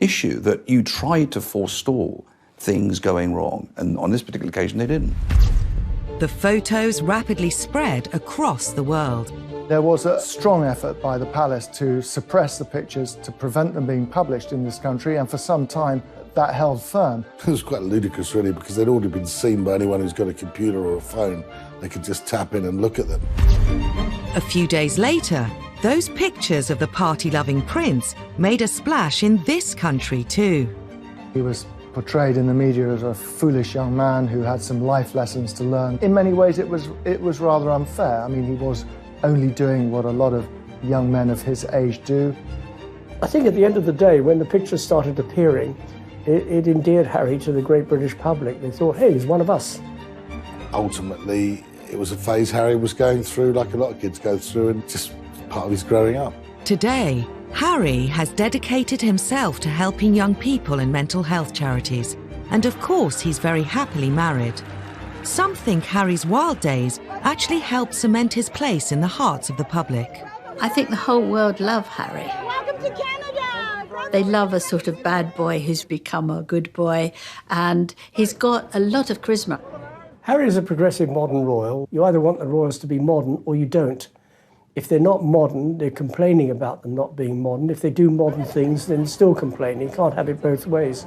Speaker 8: issue that you try to forestall things going wrong, and on this particular occasion they didn't.
Speaker 1: The photos rapidly spread across the world.
Speaker 3: There was a strong effort by the palace to suppress the pictures, to prevent them being published in this country, and for some time that held firm.
Speaker 22: It was quite ludicrous, really, because they'd already been seen by anyone who's got a computer or a phone. They could just tap in and look at them.
Speaker 1: A few days later, those pictures of the party-loving prince made a splash in this country too.
Speaker 3: He was portrayed in the media as a foolish young man who had some life lessons to learn. In many ways, it was rather unfair. I mean, he was only doing what a lot of young men of his age do.
Speaker 5: I think at the end of the day, when the pictures started appearing, it endeared Harry to the great British public. They thought, hey, he's one of us.
Speaker 22: Ultimately, it was a phase Harry was going through, like a lot of kids go through, and just part of his growing up.
Speaker 1: Today, Harry has dedicated himself to helping young people in mental health charities. And of course, he's very happily married. Some think Harry's wild days actually helped cement his place in the hearts of the public.
Speaker 9: I think the whole world love Harry.
Speaker 14: Welcome to Canada!
Speaker 9: They love a sort of bad boy who's become a good boy, and he's got a lot of charisma.
Speaker 5: Harry is a progressive modern royal. You either want the royals to be modern or you don't. If they're not modern, they're complaining about them not being modern. If they do modern things, then still complaining. You can't have it both ways.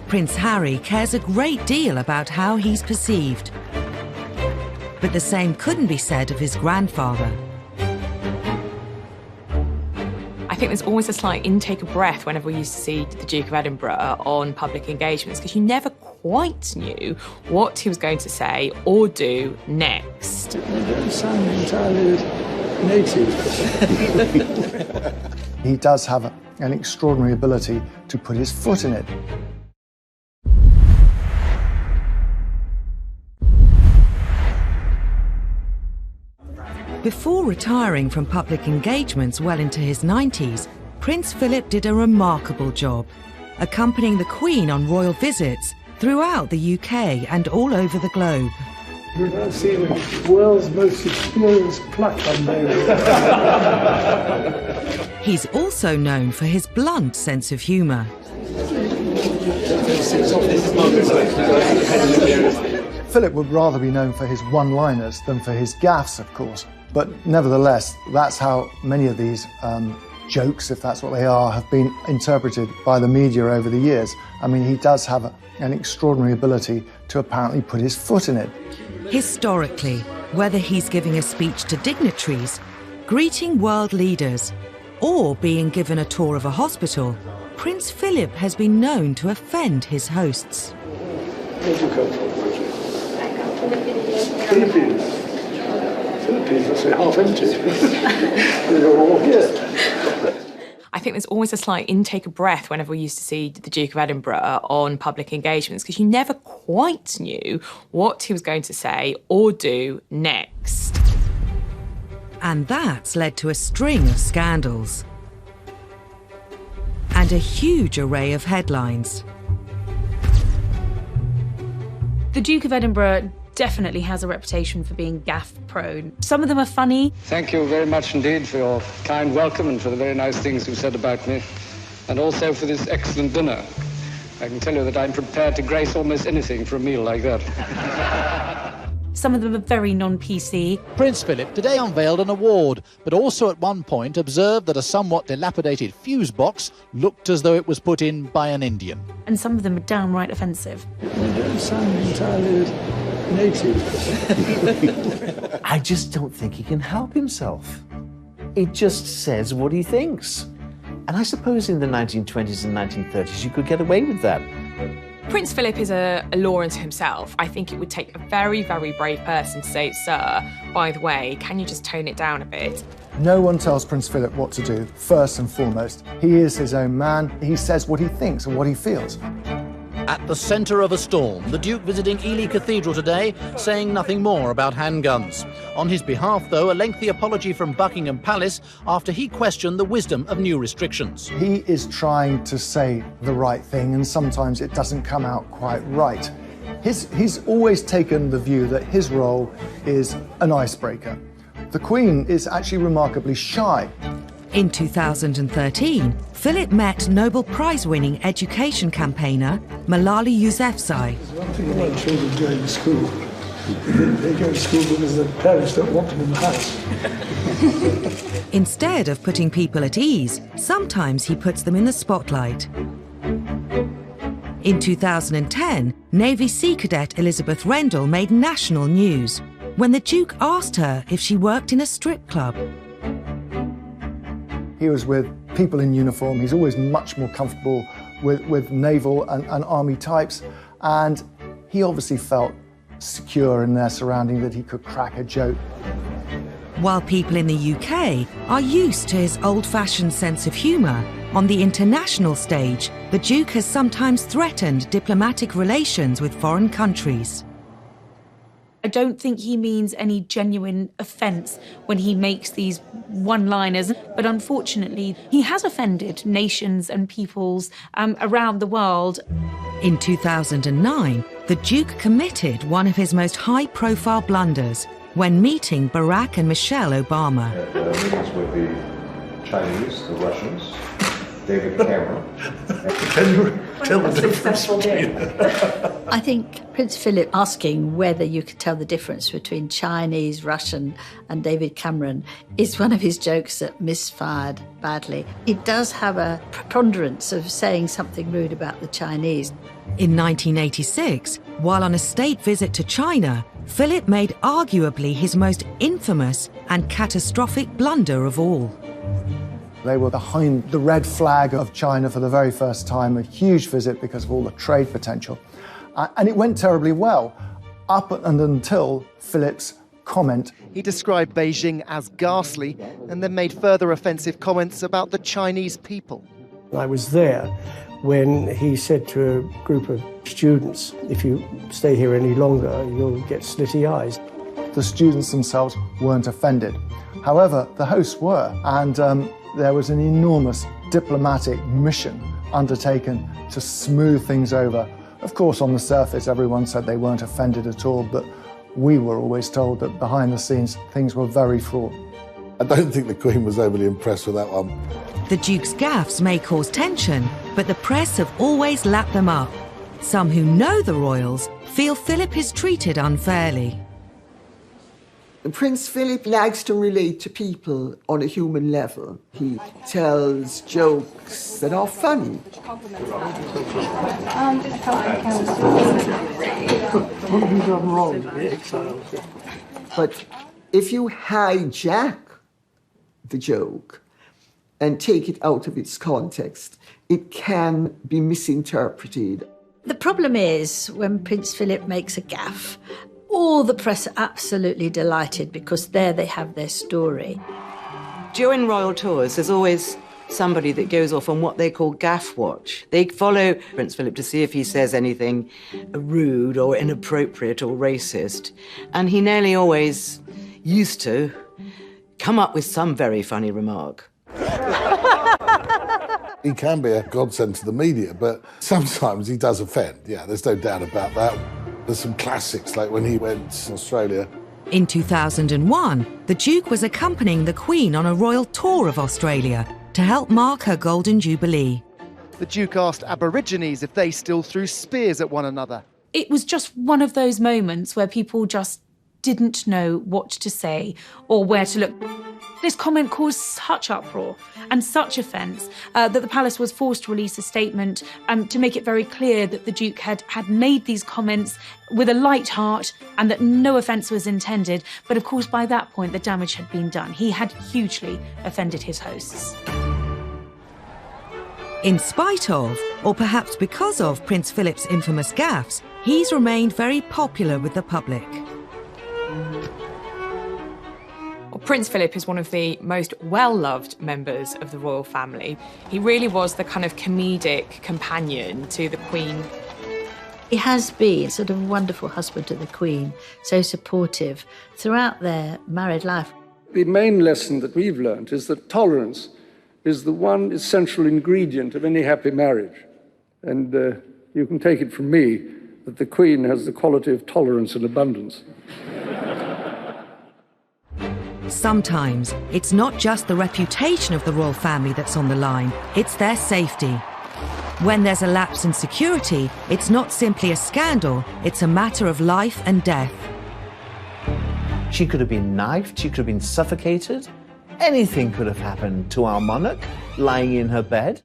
Speaker 1: Prince Harry cares a great deal about how he's perceived. But the same couldn't be said of his grandfather.
Speaker 4: I think there's always a slight intake of breath whenever we used to see the Duke of Edinburgh on public engagements, because you never quite knew what he was going to say or do next.
Speaker 5: You don't sound entirely native.
Speaker 3: He does have an extraordinary ability to put his foot in it.
Speaker 1: Before retiring from public engagements well into his 90s, Prince Philip did a remarkable job, accompanying the Queen on royal visits throughout the UK and all over the globe.
Speaker 5: You've now seen the world's most experienced pluck on
Speaker 1: He's also known for his blunt sense of humour.
Speaker 3: Philip would rather be known for his one-liners than for his gaffes, of course. But nevertheless, that's how many of these jokes, if that's what they are, have been interpreted by the media over the years. I mean, he does have an extraordinary ability to apparently put his foot in it.
Speaker 1: Historically, whether he's giving a speech to dignitaries, greeting world leaders, or being given a tour of a hospital, Prince Philip has been known to offend his hosts.
Speaker 5: Where do you come from? Philippines. Philippines, I say half empty. They're all here.
Speaker 4: I think there's always a slight intake of breath whenever we used to see the Duke of Edinburgh on public engagements, because you never quite knew what he was going to say or do next.
Speaker 1: And that's led to a string of scandals and a huge array of headlines.
Speaker 7: The Duke of Edinburgh definitely has a reputation for being gaffe-prone. Some of them are funny.
Speaker 23: Thank you very much indeed for your kind welcome and for the very nice things you said about me, and also for this excellent dinner. I can tell you that I'm prepared to grace almost anything for a meal like that.
Speaker 7: Some of them are very non-PC.
Speaker 24: Prince Philip today unveiled an award, but also at one point observed that a somewhat dilapidated fuse box looked as though it was put in by an Indian.
Speaker 7: And some of them are downright offensive.
Speaker 5: You don't sound entirely
Speaker 11: native. I just don't think he can help himself. He just says what he thinks. And I suppose in the 1920s and 1930s you could get away with that.
Speaker 4: Prince Philip is a law unto himself. I think it would take a very, very brave person to say, sir, by the way, can you just tone it down a bit?
Speaker 3: No one tells Prince Philip what to do, first and foremost. He is his own man. He says what he thinks and what he feels.
Speaker 24: At the centre of a storm, the Duke visiting Ely Cathedral today, saying nothing more about handguns. On his behalf, though, a lengthy apology from Buckingham Palace after he questioned the wisdom of new restrictions.
Speaker 3: He is trying to say the right thing, and sometimes it doesn't come out quite right. He's always taken the view that his role is an icebreaker. The Queen is actually remarkably shy.
Speaker 1: In 2013, Philip met Nobel Prize-winning education campaigner Malala Yousafzai.
Speaker 12: One thing about children going to school, they go to school because their parents don't want them in the house.
Speaker 1: Instead of putting people at ease, sometimes he puts them in the spotlight. In 2010, Navy Sea Cadet Elizabeth Rendell made national news when the Duke asked her if she worked in a strip club.
Speaker 3: He was with people in uniform. He's always much more comfortable with naval and army types. And he obviously felt secure in their surrounding that he could crack a joke.
Speaker 1: While people in the UK are used to his old-fashioned sense of humour, on the international stage, the Duke has sometimes threatened diplomatic relations with foreign countries.
Speaker 7: I don't think he means any genuine offence when he makes these one-liners, but unfortunately, he has offended nations and peoples around the world.
Speaker 1: In 2009, the Duke committed one of his most high-profile blunders when meeting Barack and Michelle Obama.
Speaker 17: Meetings with the Chinese, the Russians, David Cameron.
Speaker 12: Can you tell the difference between
Speaker 9: I think Prince Philip asking whether you could tell the difference between Chinese, Russian and David Cameron is one of his jokes that misfired badly. It does have a preponderance of saying something rude about the Chinese.
Speaker 1: In 1986, while on a state visit to China, Philip made arguably his most infamous and catastrophic blunder of all.
Speaker 3: They were behind the red flag of China for the very first time, a huge visit because of all the trade potential. And it went terribly well, up and until Philip's comment.
Speaker 18: He described Beijing as ghastly and then made further offensive comments about the Chinese people.
Speaker 5: I was there when he said to a group of students, if you stay here any longer, you'll get slitty eyes.
Speaker 3: The students themselves weren't offended. However, the hosts were, and there was an enormous diplomatic mission undertaken to smooth things over. Of course, on the surface, everyone said they weren't offended at all, but we were always told that behind the scenes, things were very fraught.
Speaker 22: I don't think the Queen was overly impressed with that one.
Speaker 1: The Duke's gaffes may cause tension, but the press have always lapped them up. Some who know the royals feel Philip is treated unfairly.
Speaker 19: Prince Philip likes to relate to people on a human level. He tells jokes that are funny. But if you hijack the joke and take it out of its context, it can be misinterpreted.
Speaker 9: The problem is when Prince Philip makes a gaffe, all the press are absolutely delighted because there they have their story.
Speaker 6: During royal tours, there's always somebody that goes off on what they call gaff watch. They follow Prince Philip to see if he says anything rude or inappropriate or racist. And he nearly always used to come up with some very funny remark.
Speaker 22: He can be a godsend to the media, but sometimes he does offend. Yeah, there's no doubt about that. There's some classics, like when he went to Australia.
Speaker 1: In 2001, the Duke was accompanying the Queen on a royal tour of Australia to help mark her Golden Jubilee.
Speaker 18: The Duke asked Aborigines if they still threw spears at one another.
Speaker 7: It was just one of those moments where people just didn't know what to say or where to look. This comment caused such uproar and such offence that the palace was forced to release a statement to make it very clear that the Duke had made these comments with a light heart and that no offence was intended. But of course, by that point, the damage had been done. He had hugely offended his hosts.
Speaker 1: In spite of, or perhaps because of, Prince Philip's infamous gaffes, he's remained very popular with the public.
Speaker 4: Well, Prince Philip is one of the most well-loved members of the royal family. He really was the kind of comedic companion to the Queen.
Speaker 9: He has been sort of a wonderful husband to the Queen, so supportive throughout their married life.
Speaker 23: The main lesson that we've learned is that tolerance is the one essential ingredient of any happy marriage. And you can take it from me that the Queen has the quality of tolerance and abundance.
Speaker 1: Sometimes it's not just the reputation of the royal family that's on the line, it's their safety. When there's a lapse in security, it's not simply a scandal, it's a matter of life and death.
Speaker 11: She could have been knifed, she could have been suffocated. Anything could have happened to our monarch lying in her bed.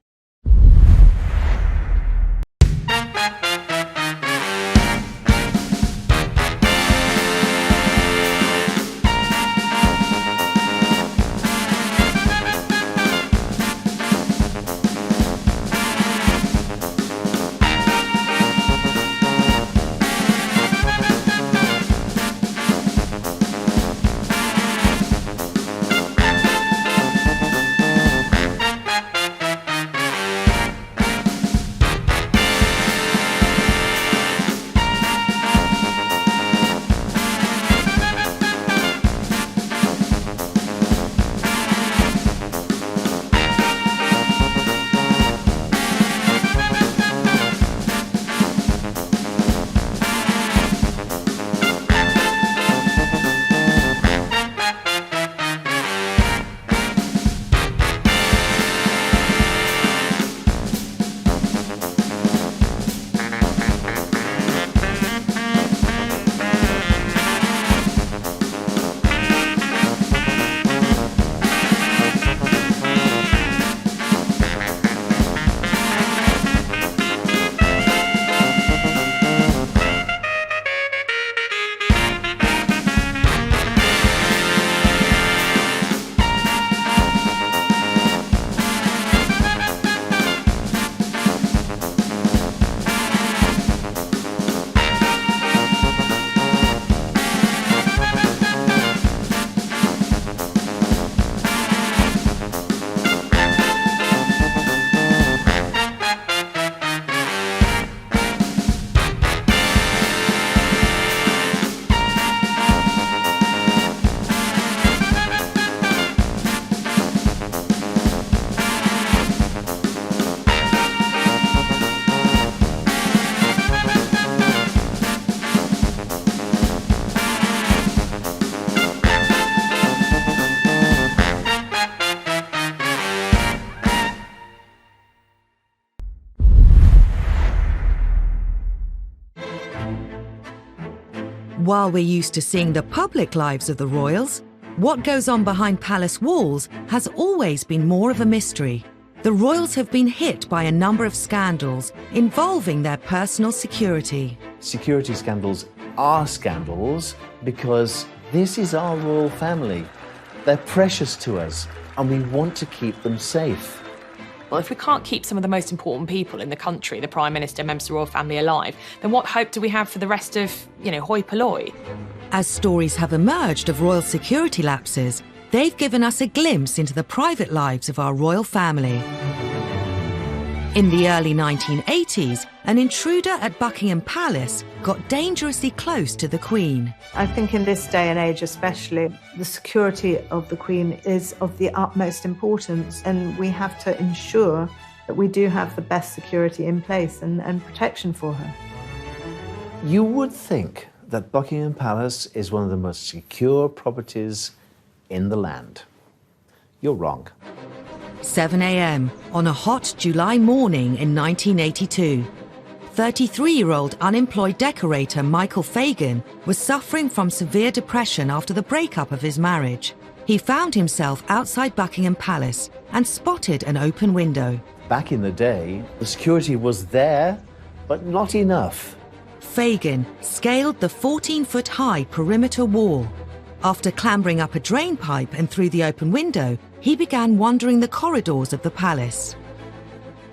Speaker 1: While we're used to seeing the public lives of the royals, what goes on behind palace walls has always been more of a mystery. The royals have been hit by a number of scandals involving their personal security.
Speaker 11: Security scandals are scandals because this is our royal family. They're precious to us and we want to keep them safe.
Speaker 4: Well, if we can't keep some of the most important people in the country, the Prime Minister, members of the royal family, alive, then what hope do we have for the rest of, hoi polloi?
Speaker 1: As stories have emerged of royal security lapses, they've given us a glimpse into the private lives of our royal family. In the early 1980s, an intruder at Buckingham Palace got dangerously close to the Queen.
Speaker 10: I think in this day and age especially, the security of the Queen is of the utmost importance, and we have to ensure that we do have the best security in place and protection for her.
Speaker 11: You would think that Buckingham Palace is one of the most secure properties in the land. You're wrong.
Speaker 1: 7 a.m. on a hot July morning in 1982. 33-year-old unemployed decorator Michael Fagan was suffering from severe depression after the breakup of his marriage. He found himself outside Buckingham Palace and spotted an open window.
Speaker 11: Back in the day, the security was there, but not enough.
Speaker 1: Fagin scaled the 14-foot-high perimeter wall. After clambering up a drain pipe and through the open window, he began wandering the corridors of the palace.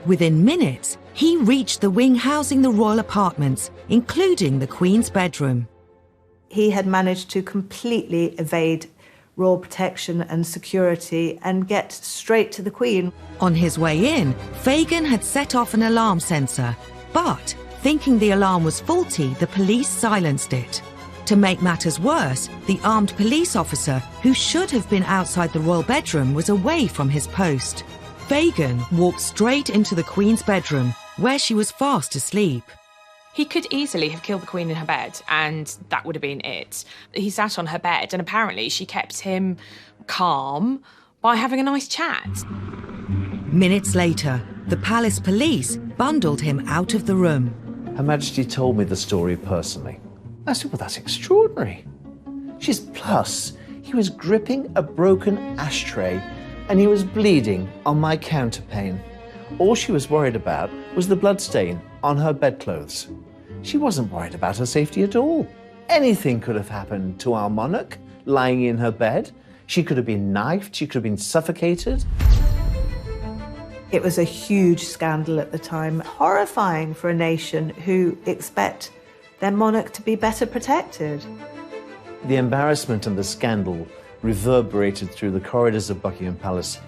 Speaker 1: Within minutes, he reached the wing housing the royal apartments, including the Queen's bedroom.
Speaker 10: He had managed to completely evade royal protection and security and get straight to the Queen.
Speaker 1: On his way in, Fagin had set off an alarm sensor, but thinking the alarm was faulty, the police silenced it. To make matters worse, the armed police officer, who should have been outside the royal bedroom, was away from his post. Fagin walked straight into the Queen's bedroom, where she was fast asleep.
Speaker 4: He could easily have killed the Queen in her bed, and that would have been it. He sat on her bed, and apparently she kept him calm by having a nice chat.
Speaker 1: Minutes later, the palace police bundled him out of the room.
Speaker 11: Her Majesty told me the story personally. I said, well, that's extraordinary. She said, plus, he was gripping a broken ashtray and he was bleeding on my counterpane. All she was worried about was the bloodstain on her bedclothes. She wasn't worried about her safety at all. Anything could have happened to our monarch lying in her bed. She could have been knifed, she could have been suffocated.
Speaker 10: It was a huge scandal at the time, horrifying for a nation who expect their monarch to be better protected.
Speaker 11: The embarrassment and the scandal reverberated through the corridors of Buckingham Palace,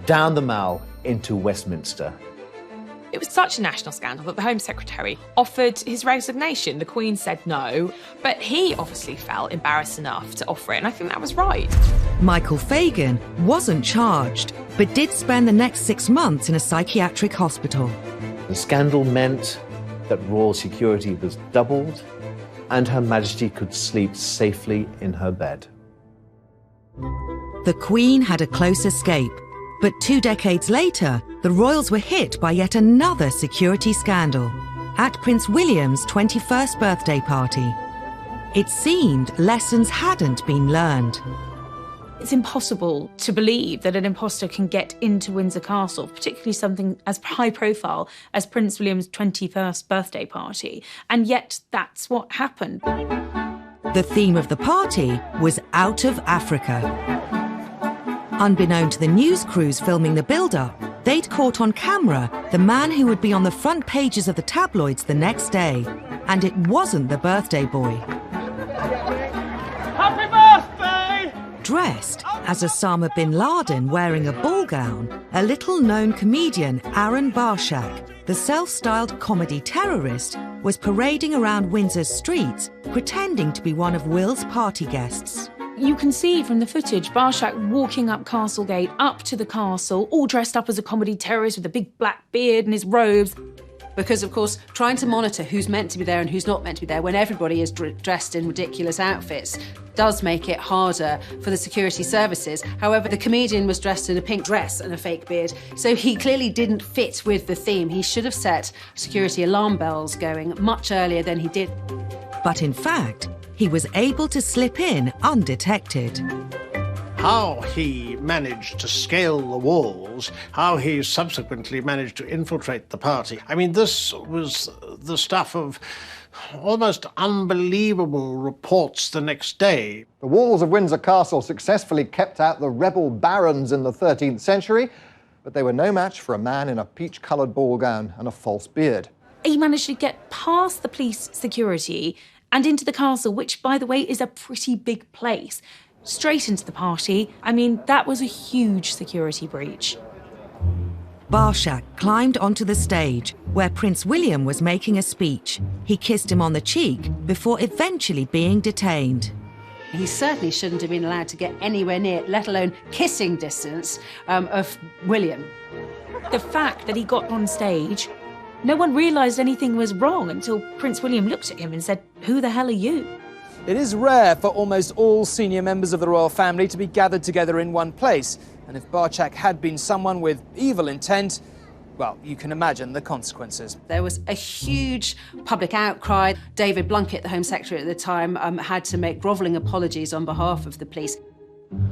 Speaker 11: down the Mall into Westminster.
Speaker 4: It was such a national scandal that the Home Secretary offered his resignation. The Queen said no, but he obviously felt embarrassed enough to offer it, and I think that was right.
Speaker 1: Michael Fagin wasn't charged, but did spend the next 6 months in a psychiatric hospital.
Speaker 11: The scandal meant that royal security was doubled and Her Majesty could sleep safely in her bed.
Speaker 1: The Queen had a close escape, but 2 decades later, the royals were hit by yet another security scandal at Prince William's 21st birthday party. It seemed lessons hadn't been learned.
Speaker 7: It's impossible to believe that an imposter can get into Windsor Castle, particularly something as high profile as Prince William's 21st birthday party. And yet that's what happened.
Speaker 1: The theme of the party was out of Africa. Unbeknown to the news crews filming the build-up, they'd caught on camera the man who would be on the front pages of the tabloids the next day. And it wasn't the birthday boy.
Speaker 14: Happy birthday!
Speaker 1: Dressed as Osama bin Laden wearing a ball gown, a little-known comedian, Aaron Barshak, the self-styled comedy terrorist, was parading around Windsor's streets, pretending to be one of Will's party guests.
Speaker 7: You can see from the footage Barshak walking up Castlegate, up to the castle, all dressed up as a comedy terrorist with a big black beard and his robes.
Speaker 2: Because, of course, trying to monitor who's meant to be there and who's not meant to be there when everybody is dressed in ridiculous outfits does make it harder for the security services. However, the comedian was dressed in a pink dress and a fake beard, so he clearly didn't fit with the theme. He should have set security alarm bells going much earlier than he did.
Speaker 1: But in fact, he was able to slip in undetected.
Speaker 15: How he managed to scale the walls, how he subsequently managed to infiltrate the party. I mean, this was the stuff of almost unbelievable reports the next day.
Speaker 16: The walls of Windsor Castle successfully kept out the rebel barons in the 13th century, but they were no match for a man in a peach-coloured ball gown and a false beard.
Speaker 7: He managed to get past the police security and into the castle, which, by the way, is a pretty big place. Straight into the party. I mean, that was a huge security breach.
Speaker 1: Barshak climbed onto the stage where Prince William was making a speech. He kissed him on the cheek before eventually being detained.
Speaker 2: He certainly shouldn't have been allowed to get anywhere near, let alone kissing distance, of William.
Speaker 7: The fact that he got on stage, no one realised anything was wrong until Prince William looked at him and said, "Who the hell are you?"
Speaker 20: It is rare for almost all senior members of the royal family to be gathered together in one place. And if Barshak had been someone with evil intent, well, you can imagine the consequences.
Speaker 2: There was a huge public outcry. David Blunkett, the Home Secretary at the time, had to make grovelling apologies on behalf of the police.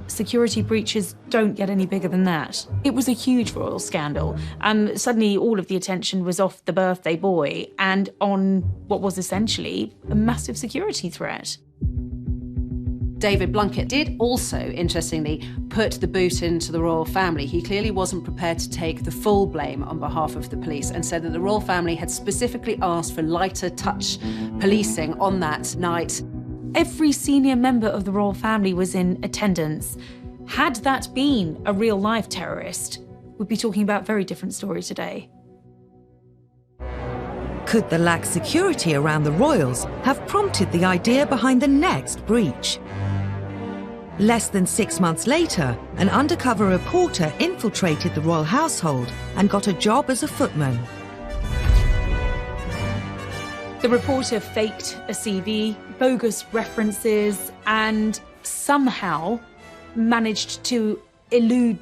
Speaker 7: Security breaches don't get any bigger than that. It was a huge royal scandal. Suddenly all of the attention was off the birthday boy and on what was essentially a massive security threat.
Speaker 2: David Blunkett did also, interestingly, put the boot into the royal family. He clearly wasn't prepared to take the full blame on behalf of the police and said that the royal family had specifically asked for lighter touch policing on that night.
Speaker 7: Every senior member of the royal family was in attendance. Had that been a real-life terrorist, we'd be talking about a very different story today.
Speaker 1: Could the lax security around the royals have prompted the idea behind the next breach? Less than 6 months later, an undercover reporter infiltrated the royal household and got a job as a footman.
Speaker 7: The reporter faked a CV, bogus references, and somehow managed to elude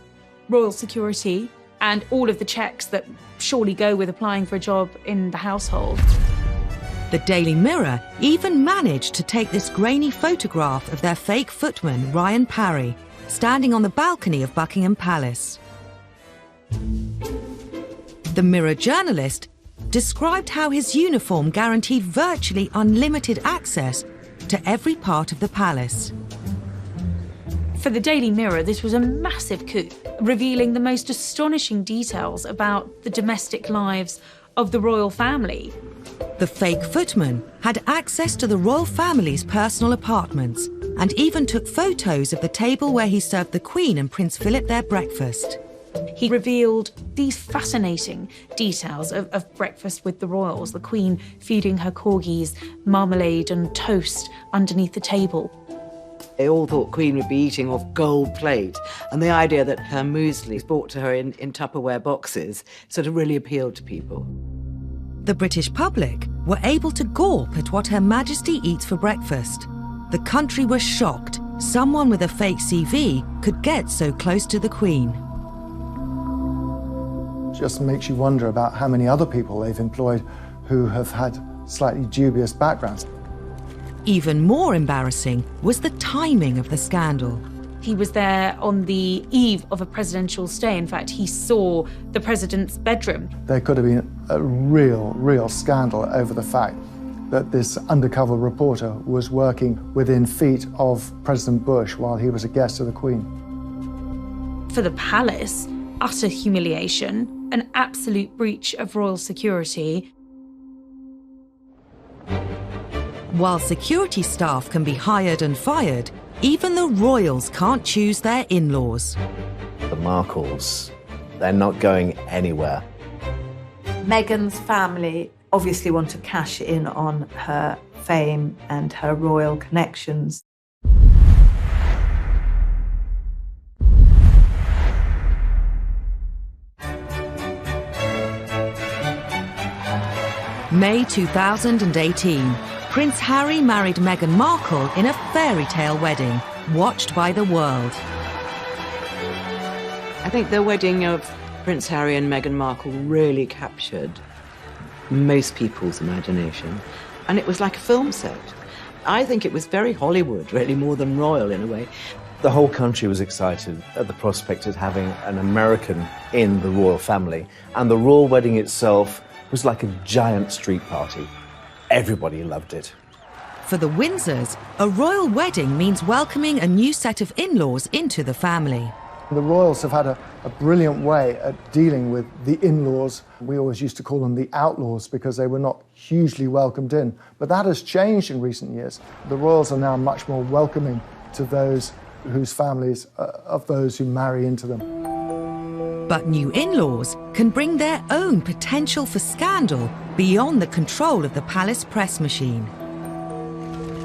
Speaker 7: royal security and all of the checks that surely go with applying for a job in the household.
Speaker 1: The Daily Mirror even managed to take this grainy photograph of their fake footman, Ryan Parry, standing on the balcony of Buckingham Palace. The Mirror journalist described how his uniform guaranteed virtually unlimited access to every part of the palace.
Speaker 7: For the Daily Mirror, this was a massive coup, revealing the most astonishing details about the domestic lives of the royal family.
Speaker 1: The fake footman had access to the royal family's personal apartments and even took photos of the table where he served the Queen and Prince Philip their breakfast.
Speaker 7: He revealed these fascinating details of breakfast with the royals, the Queen feeding her corgis marmalade and toast underneath the table.
Speaker 6: They all thought Queen would be eating off gold plate, and the idea that her muesli was brought to her in Tupperware boxes sort of really appealed to people.
Speaker 1: The British public were able to gawp at what Her Majesty eats for breakfast. The country was shocked someone with a fake CV could get so close to the Queen.
Speaker 3: Just makes you wonder about how many other people they've employed who have had slightly dubious backgrounds.
Speaker 1: Even more embarrassing was the timing of the scandal.
Speaker 7: He was there on the eve of a presidential stay. In fact, he saw the president's bedroom.
Speaker 3: There could have been a real scandal over the fact that this undercover reporter was working within feet of President Bush while he was a guest of the Queen.
Speaker 7: For the palace, utter humiliation, an absolute breach of royal security.
Speaker 1: While security staff can be hired and fired, even the royals can't choose their in-laws.
Speaker 11: The Markles, they're not going anywhere.
Speaker 10: Meghan's family obviously want to cash in on her fame and her royal connections.
Speaker 1: May 2018. Prince Harry married Meghan Markle in a fairy tale wedding, watched by the world.
Speaker 6: I think the wedding of Prince Harry and Meghan Markle really captured most people's imagination, and it was like a film set. I think it was very Hollywood, really, more than royal in a way.
Speaker 11: The whole country was excited at the prospect of having an American in the royal family, and the royal wedding itself was like a giant street party. Everybody loved it.
Speaker 1: For the Windsors, a royal wedding means welcoming a new set of in-laws into the family.
Speaker 3: The royals have had a brilliant way at dealing with the in-laws. We always used to call them the outlaws because they were not hugely welcomed in. But that has changed in recent years. The royals are now much more welcoming to those whose families, of those who marry into them.
Speaker 1: But new in-laws can bring their own potential for scandal beyond the control of the palace press machine.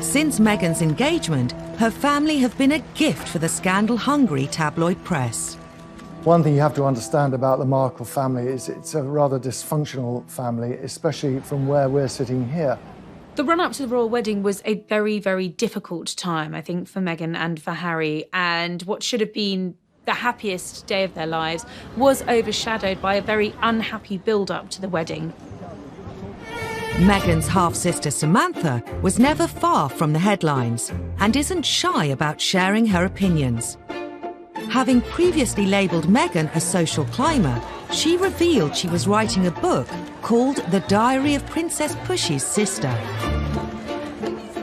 Speaker 1: Since Meghan's engagement, her family have been a gift for the scandal-hungry tabloid press.
Speaker 3: One thing you have to understand about the Markle family is it's a rather dysfunctional family, especially from where we're sitting here.
Speaker 7: The run-up to the royal wedding was a very, very difficult time, I think, for Meghan and for Harry, and what should have been the happiest day of their lives was overshadowed by a very unhappy build-up to the wedding.
Speaker 1: Meghan's half-sister Samantha was never far from the headlines and isn't shy about sharing her opinions. Having previously labelled Meghan a social climber, she revealed she was writing a book called The Diary of Princess Pushy's Sister.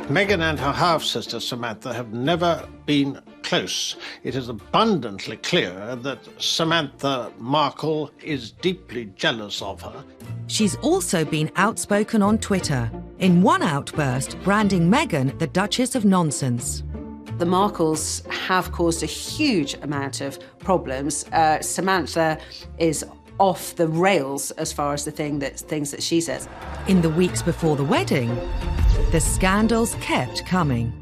Speaker 15: Meghan and her half-sister Samantha have never been close. It is abundantly clear that Samantha Markle is deeply jealous of her.
Speaker 1: She's also been outspoken on Twitter, in one outburst branding Meghan the Duchess of Nonsense.
Speaker 2: The Markles have caused a huge amount of problems. Samantha is off the rails as far as the things that she says.
Speaker 1: In the weeks before the wedding, the scandals kept coming.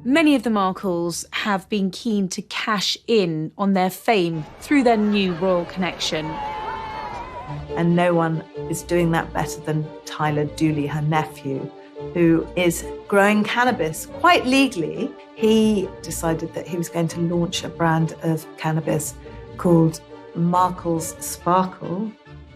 Speaker 7: Many of the Markles have been keen to cash in on their fame through their new royal connection.
Speaker 10: And no one is doing that better than Tyler Dooley, her nephew, who is growing cannabis quite legally. He decided that he was going to launch a brand of cannabis called Markle's Sparkle.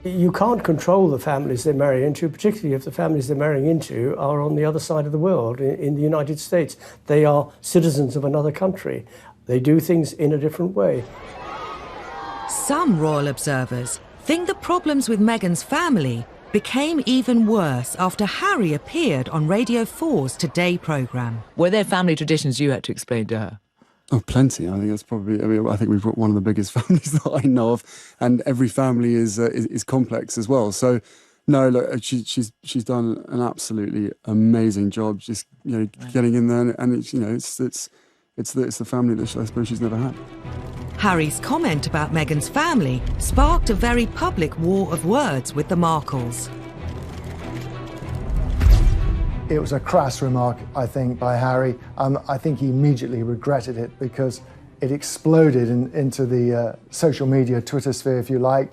Speaker 5: You can't control the families they marry into, particularly if the families they're marrying into are on the other side of the world, in the United States. They are citizens of another country. They do things in a different way.
Speaker 1: Some royal observers think the problems with Meghan's family became even worse after Harry appeared on Radio 4's Today programme.
Speaker 8: Were there family traditions you had to explain to her?
Speaker 13: Oh, plenty. I think that's probably. I think we've got one of the biggest families that I know of, and every family is complex as well. So, no, look, she's done an absolutely amazing job. Just getting in there, and it's the family that I suppose she's never had.
Speaker 1: Harry's comment about Meghan's family sparked a very public war of words with the Markles.
Speaker 3: It was a crass remark, I think, by Harry. I think he immediately regretted it because it exploded into the social media, Twitter sphere, if you like.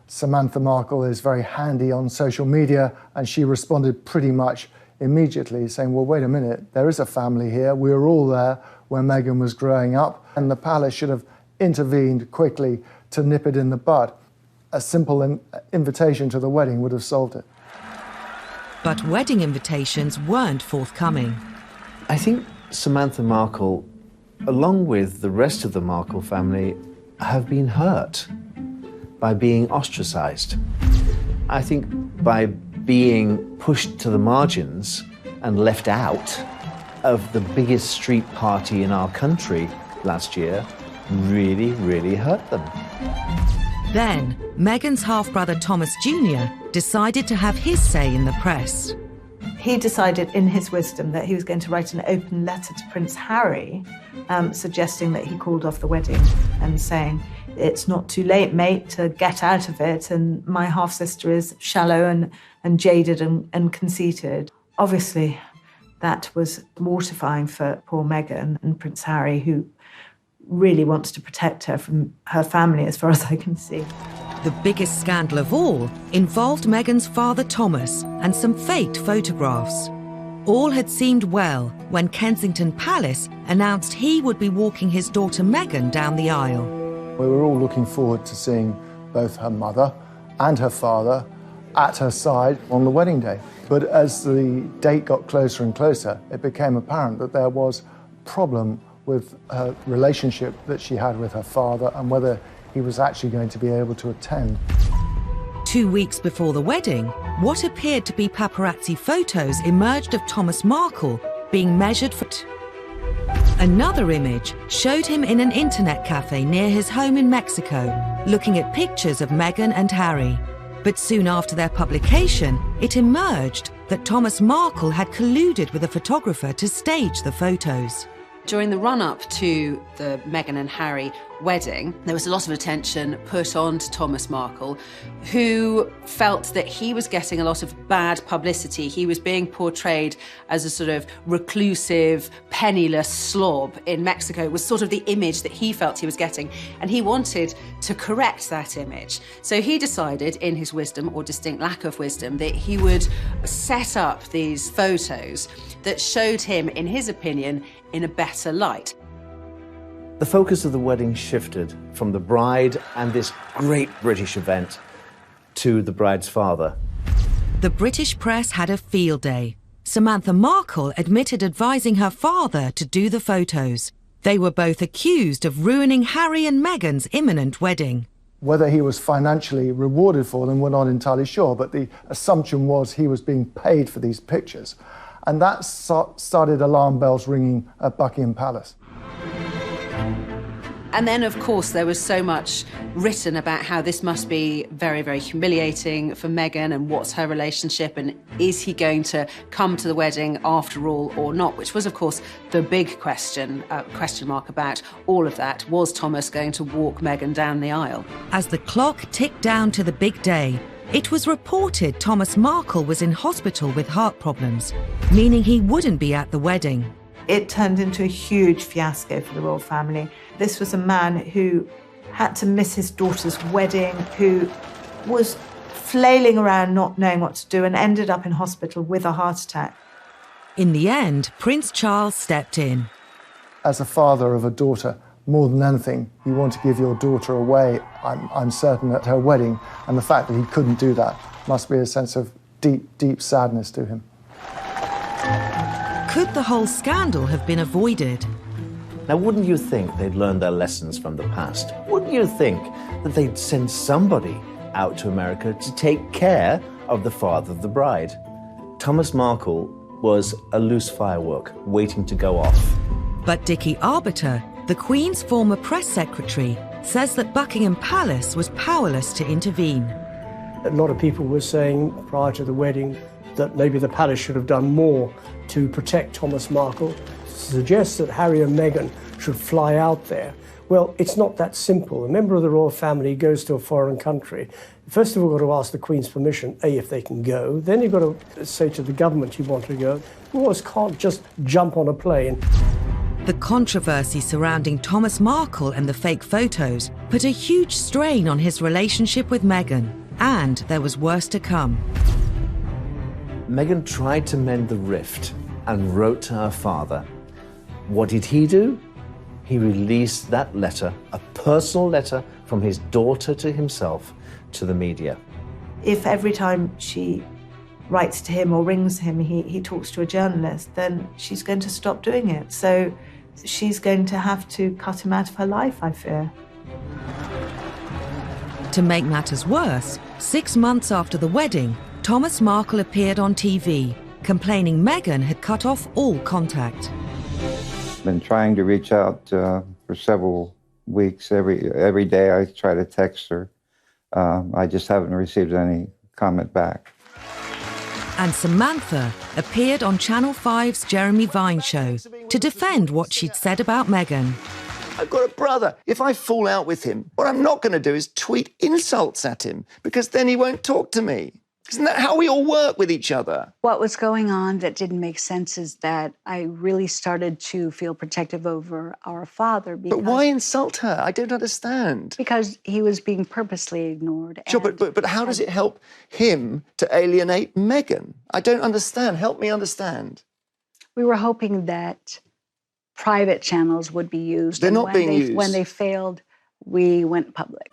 Speaker 3: Samantha Markle is very handy on social media, and she responded pretty much immediately, saying, well, wait a minute, there is a family here. We were all there when Meghan was growing up, and the palace should have intervened quickly to nip it in the bud. A simple invitation to the wedding would have solved it.
Speaker 1: But wedding invitations weren't forthcoming.
Speaker 11: I think Samantha Markle, along with the rest of the Markle family, have been hurt by being ostracised. I think by being pushed to the margins and left out of the biggest street party in our country last year really, really hurt them.
Speaker 1: Then, Meghan's half-brother Thomas Jr. decided to have his say in the press.
Speaker 10: He decided in his wisdom that he was going to write an open letter to Prince Harry, suggesting that he called off the wedding and saying, it's not too late, mate, to get out of it, and my half-sister is shallow and jaded and conceited. Obviously, that was mortifying for poor Meghan and Prince Harry, who really wants to protect her from her family, as far as I can see.
Speaker 1: The biggest scandal of all involved Meghan's father Thomas and some faked photographs. All had seemed well when Kensington Palace announced he would be walking his daughter Meghan down the aisle.
Speaker 3: We were all looking forward to seeing both her mother and her father at her side on the wedding day. But as the date got closer and closer, it became apparent that there was a problem with her relationship that she had with her father and whether he was actually going to be able to attend.
Speaker 1: 2 weeks before the wedding, what appeared to be paparazzi photos emerged of Thomas Markle being measured for... Another image showed him in an internet cafe near his home in Mexico, looking at pictures of Meghan and Harry. But soon after their publication, it emerged that Thomas Markle had colluded with a photographer to stage the photos.
Speaker 2: During the run-up to the Meghan and Harry wedding, there was a lot of attention put on to Thomas Markle, who felt that he was getting a lot of bad publicity. He was being portrayed as a sort of reclusive, penniless slob in Mexico, was sort of the image that he felt he was getting, and he wanted to correct that image. So he decided, in his wisdom, or distinct lack of wisdom, that he would set up these photos that showed him, in his opinion, in a better light.
Speaker 11: The focus of the wedding shifted from the bride and this great British event to the bride's father.
Speaker 1: The British press had a field day. Samantha Markle admitted advising her father to do the photos. They were both accused of ruining Harry and Meghan's imminent wedding.
Speaker 3: Whether he was financially rewarded for them, we're not entirely sure, but the assumption was he was being paid for these pictures. And that started alarm bells ringing at Buckingham Palace.
Speaker 2: And then, of course, there was so much written about how this must be very, very humiliating for Meghan and what's her relationship and is he going to come to the wedding after all or not, which was, of course, the big question mark about all of that. Was Thomas going to walk Meghan down the aisle?
Speaker 1: As the clock ticked down to the big day, it was reported Thomas Markle was in hospital with heart problems, meaning he wouldn't be at the wedding.
Speaker 10: It turned into a huge fiasco for the royal family. This was a man who had to miss his daughter's wedding, who was flailing around not knowing what to do and ended up in hospital with a heart attack.
Speaker 1: In the end, Prince Charles stepped in.
Speaker 3: As a father of a daughter, more than anything, you want to give your daughter away, I'm certain, at her wedding, and the fact that he couldn't do that must be a sense of deep, deep sadness to him.
Speaker 1: Could the whole scandal have been avoided?
Speaker 11: Now, wouldn't you think they'd learned their lessons from the past? Wouldn't you think that they'd send somebody out to America to take care of the father of the bride? Thomas Markle was a loose firework waiting to go off.
Speaker 1: But Dickie Arbiter, the Queen's former press secretary, says that Buckingham Palace was powerless to intervene.
Speaker 5: A lot of people were saying prior to the wedding that maybe the palace should have done more to protect Thomas Markle. Suggests that Harry and Meghan should fly out there. Well, it's not that simple. A member of the royal family goes to a foreign country. First of all, you've got to ask the Queen's permission, A, if they can go. Then you've got to say to the government you want to go. Royals can't just jump on a plane.
Speaker 1: The controversy surrounding Thomas Markle and the fake photos put a huge strain on his relationship with Meghan, and there was worse to come.
Speaker 11: Meghan tried to mend the rift and wrote to her father. What did he do? He released that letter, a personal letter from his daughter to himself, to the media.
Speaker 10: If every time she writes to him or rings him, he talks to a journalist, then she's going to stop doing it. So she's going to have to cut him out of her life, I fear.
Speaker 1: To make matters worse, 6 months after the wedding, Thomas Markle appeared on TV, complaining Meghan had cut off all contact.
Speaker 12: Been trying to reach out for several weeks. Every day I try to text her. I just haven't received any comment back.
Speaker 1: And Samantha appeared on Channel 5's Jeremy Vine show to defend what she'd said about Meghan.
Speaker 17: I've got a brother. If I fall out with him, what I'm not going to do is tweet insults at him, because then he won't talk to me. Isn't that how we all work with each other?
Speaker 21: What was going on that didn't make sense is that I really started to feel protective over our father.
Speaker 17: But why insult her? I don't understand.
Speaker 21: Because he was being purposely ignored.
Speaker 17: Sure, but how does it help him to alienate Meghan? I don't understand. Help me understand.
Speaker 21: We were hoping that private channels would be used.
Speaker 17: They're not being used.
Speaker 21: When they failed, we went public.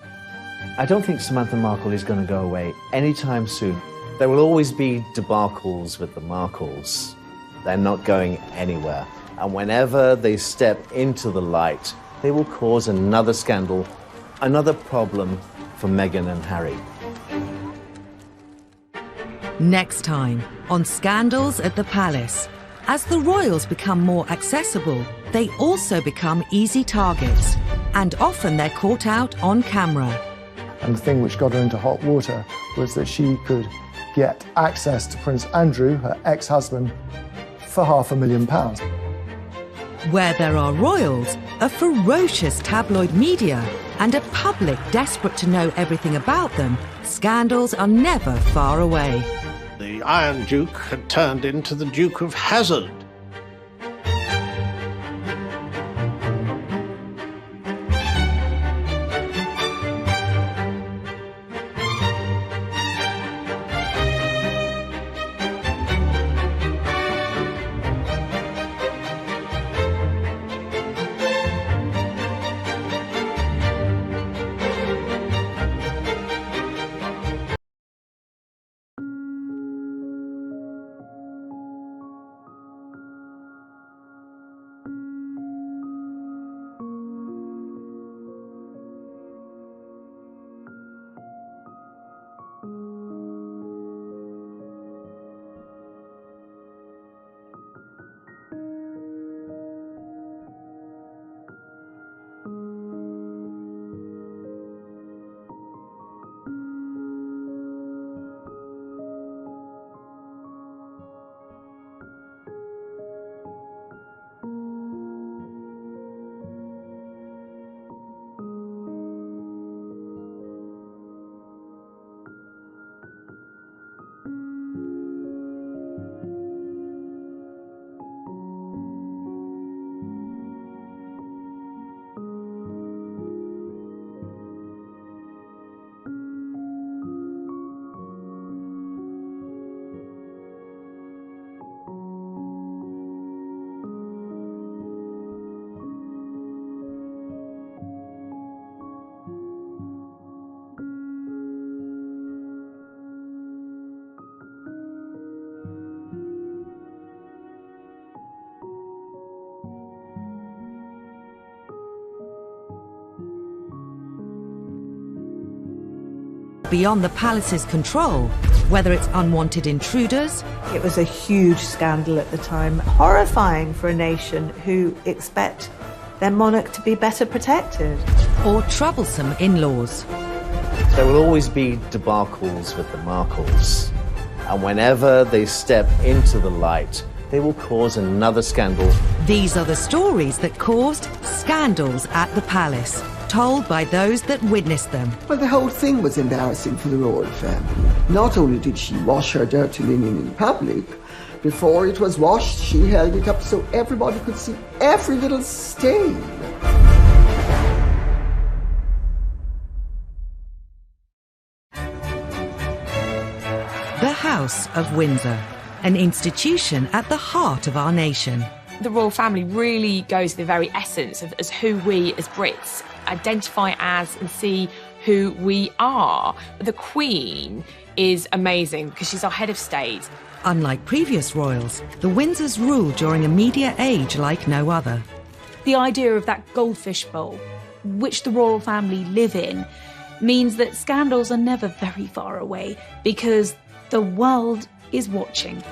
Speaker 11: I don't think Samantha Markle is going to go away anytime soon. There will always be debacles with the Markles. They're not going anywhere. And whenever they step into the light, they will cause another scandal, another problem for Meghan and Harry.
Speaker 1: Next time on Scandals at the Palace. As the royals become more accessible, they also become easy targets. And often they're caught out on camera.
Speaker 3: And the thing which got her into hot water was that she could get access to Prince Andrew, her ex-husband, for £500,000.
Speaker 1: Where there are royals, a ferocious tabloid media, and a public desperate to know everything about them, scandals are never far away.
Speaker 15: The Iron Duke had turned into the Duke of Hazard.
Speaker 1: beyond the palace's control, whether it's unwanted intruders.
Speaker 10: It was a huge scandal at the time, horrifying for a nation who expect their monarch to be better protected.
Speaker 1: Or troublesome in-laws.
Speaker 11: There will always be debacles with the Markles, and whenever they step into the light, they will cause another scandal.
Speaker 1: These are the stories that caused scandals at the palace, told by those that witnessed them.
Speaker 18: Well, the whole thing was embarrassing for the royal family. Not only did she wash her dirty linen in public, before it was washed, she held it up so everybody could see every little stain.
Speaker 1: The House of Windsor, an institution at the heart of our nation.
Speaker 4: The royal family really goes to the very essence of as who we as Brits identify as and see who we are. The Queen is amazing because she's our head of state.
Speaker 1: Unlike previous royals, the Windsors rule during a media age like no other.
Speaker 7: The idea of that goldfish bowl, which the royal family live in, means that scandals are never very far away because the world is watching.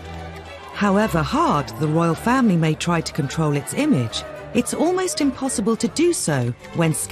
Speaker 1: However hard the royal family may try to control its image, it's almost impossible to do so when scandals